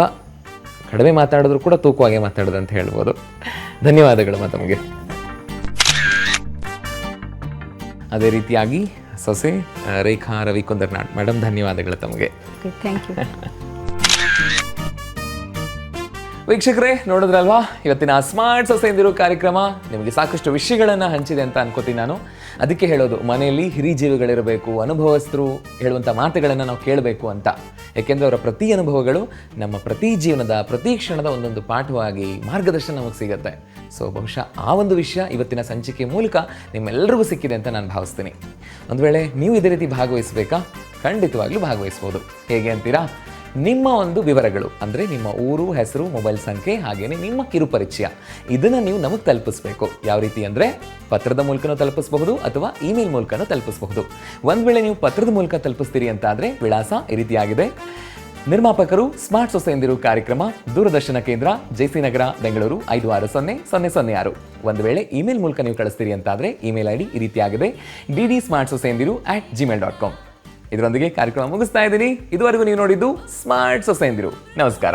ಕಡಿಮೆ ಮಾತಾಡಿದ್ರು ಕೂಡ ತೂಕವಾಗಿ ಮಾತಾಡೋದು ಅಂತ ಹೇಳ್ಬೋದು. ಧನ್ಯವಾದಗಳು ತಮಗೆ. ಅದೇ ರೀತಿಯಾಗಿ ಸೊಸೆ ರೇಖಾ ರವಿ ಕುಂದರ್ನಾಳ್. ಮೇಡಮ್, ಧನ್ಯವಾದಗಳು ತಮಗೆ. Thank you. ವೀಕ್ಷಕರೇ, ನೋಡಿದ್ರಲ್ವಾ ಇವತ್ತಿನ ಸ್ಮಾರ್ಟ್ ಸೊಸೆಯಂದಿರು ಕಾರ್ಯಕ್ರಮ ನಿಮಗೆ ಸಾಕಷ್ಟು ವಿಷಯಗಳನ್ನು ಹಂಚಿದೆ ಅಂತ ಅನ್ಕೋತೀನಿ ನಾನು. ಅದಕ್ಕೆ ಹೇಳೋದು, ಮನೆಯಲ್ಲಿ ಹಿರಿಜೀವಿಗಳಿರಬೇಕು, ಅನುಭವಸ್ಥರು ಹೇಳುವಂಥ ಮಾತುಗಳನ್ನು ನಾವು ಕೇಳಬೇಕು ಅಂತ. ಯಾಕೆಂದರೆ ಅವರ ಪ್ರತಿ ಅನುಭವಗಳು ನಮ್ಮ ಪ್ರತಿ ಜೀವನದ ಪ್ರತಿ ಕ್ಷಣದ ಒಂದೊಂದು ಪಾಠವಾಗಿ ಮಾರ್ಗದರ್ಶನ ನಮಗೆ ಸಿಗುತ್ತೆ. ಸೊ ಬಹುಶಃ ಆ ಒಂದು ವಿಷಯ ಇವತ್ತಿನ ಸಂಚಿಕೆ ಮೂಲಕ ನಿಮ್ಮೆಲ್ಲರಿಗೂ ಸಿಕ್ಕಿದೆ ಅಂತ ನಾನು ಭಾವಿಸ್ತೀನಿ. ಒಂದು ವೇಳೆ ನೀವು ಇದೇ ರೀತಿ ಭಾಗವಹಿಸಬೇಕಾ? ಖಂಡಿತವಾಗ್ಲೂ ಭಾಗವಹಿಸ್ಬೋದು. ಹೇಗೆ ಅಂತೀರಾ? ನಿಮ್ಮ ಒಂದು ವಿವರಗಳು ಅಂದರೆ ನಿಮ್ಮ ಊರು, ಹೆಸರು, ಮೊಬೈಲ್ ಸಂಖ್ಯೆ, ಹಾಗೆಯೇ ನಿಮ್ಮ ಕಿರುಪರಿಚಯ, ಇದನ್ನು ನೀವು ನಮಗೆ ತಲುಪಿಸ್ಬೇಕು. ಯಾವ ರೀತಿ ಅಂದರೆ ಪತ್ರದ ಮೂಲಕನೂ ತಲುಪಿಸಬಹುದು ಅಥವಾ ಇಮೇಲ್ ಮೂಲಕನೂ ತಲುಪಿಸಬಹುದು. ಒಂದು ವೇಳೆ ನೀವು ಪತ್ರದ ಮೂಲಕ ತಲುಪಿಸ್ತೀರಿ ಅಂತಾದರೆ ವಿಳಾಸ ಈ ರೀತಿಯಾಗಿದೆ. ನಿರ್ಮಾಪಕರು ಸ್ಮಾರ್ಟ್ ಸೊಸೆಯಂದಿರು ಕಾರ್ಯಕ್ರಮ, ದೂರದರ್ಶನ ಕೇಂದ್ರ, ಜೆಸಿ ನಗರ, ಬೆಂಗಳೂರು 560006. ಒಂದು ವೇಳೆ ಇಮೇಲ್ ಮೂಲಕ ನೀವು ಕಳಿಸ್ತೀರಿ ಅಂತಾದರೆ ಇಮೇಲ್ ID ಈ ರೀತಿಯಾಗಿದೆ, dsmartsosayindiru@gmail.com. ಇದರೊಂದಿಗೆ ಕಾರ್ಯಕ್ರಮ ಮುಗಿಸ್ತಾ ಇದ್ದೀನಿ. ಇದುವರೆಗೂ ನೀವು ನೋಡಿದ್ದು ಸ್ಮಾರ್ಟ್ ಸೊಸೆಯಂದಿರು. ನಮಸ್ಕಾರ.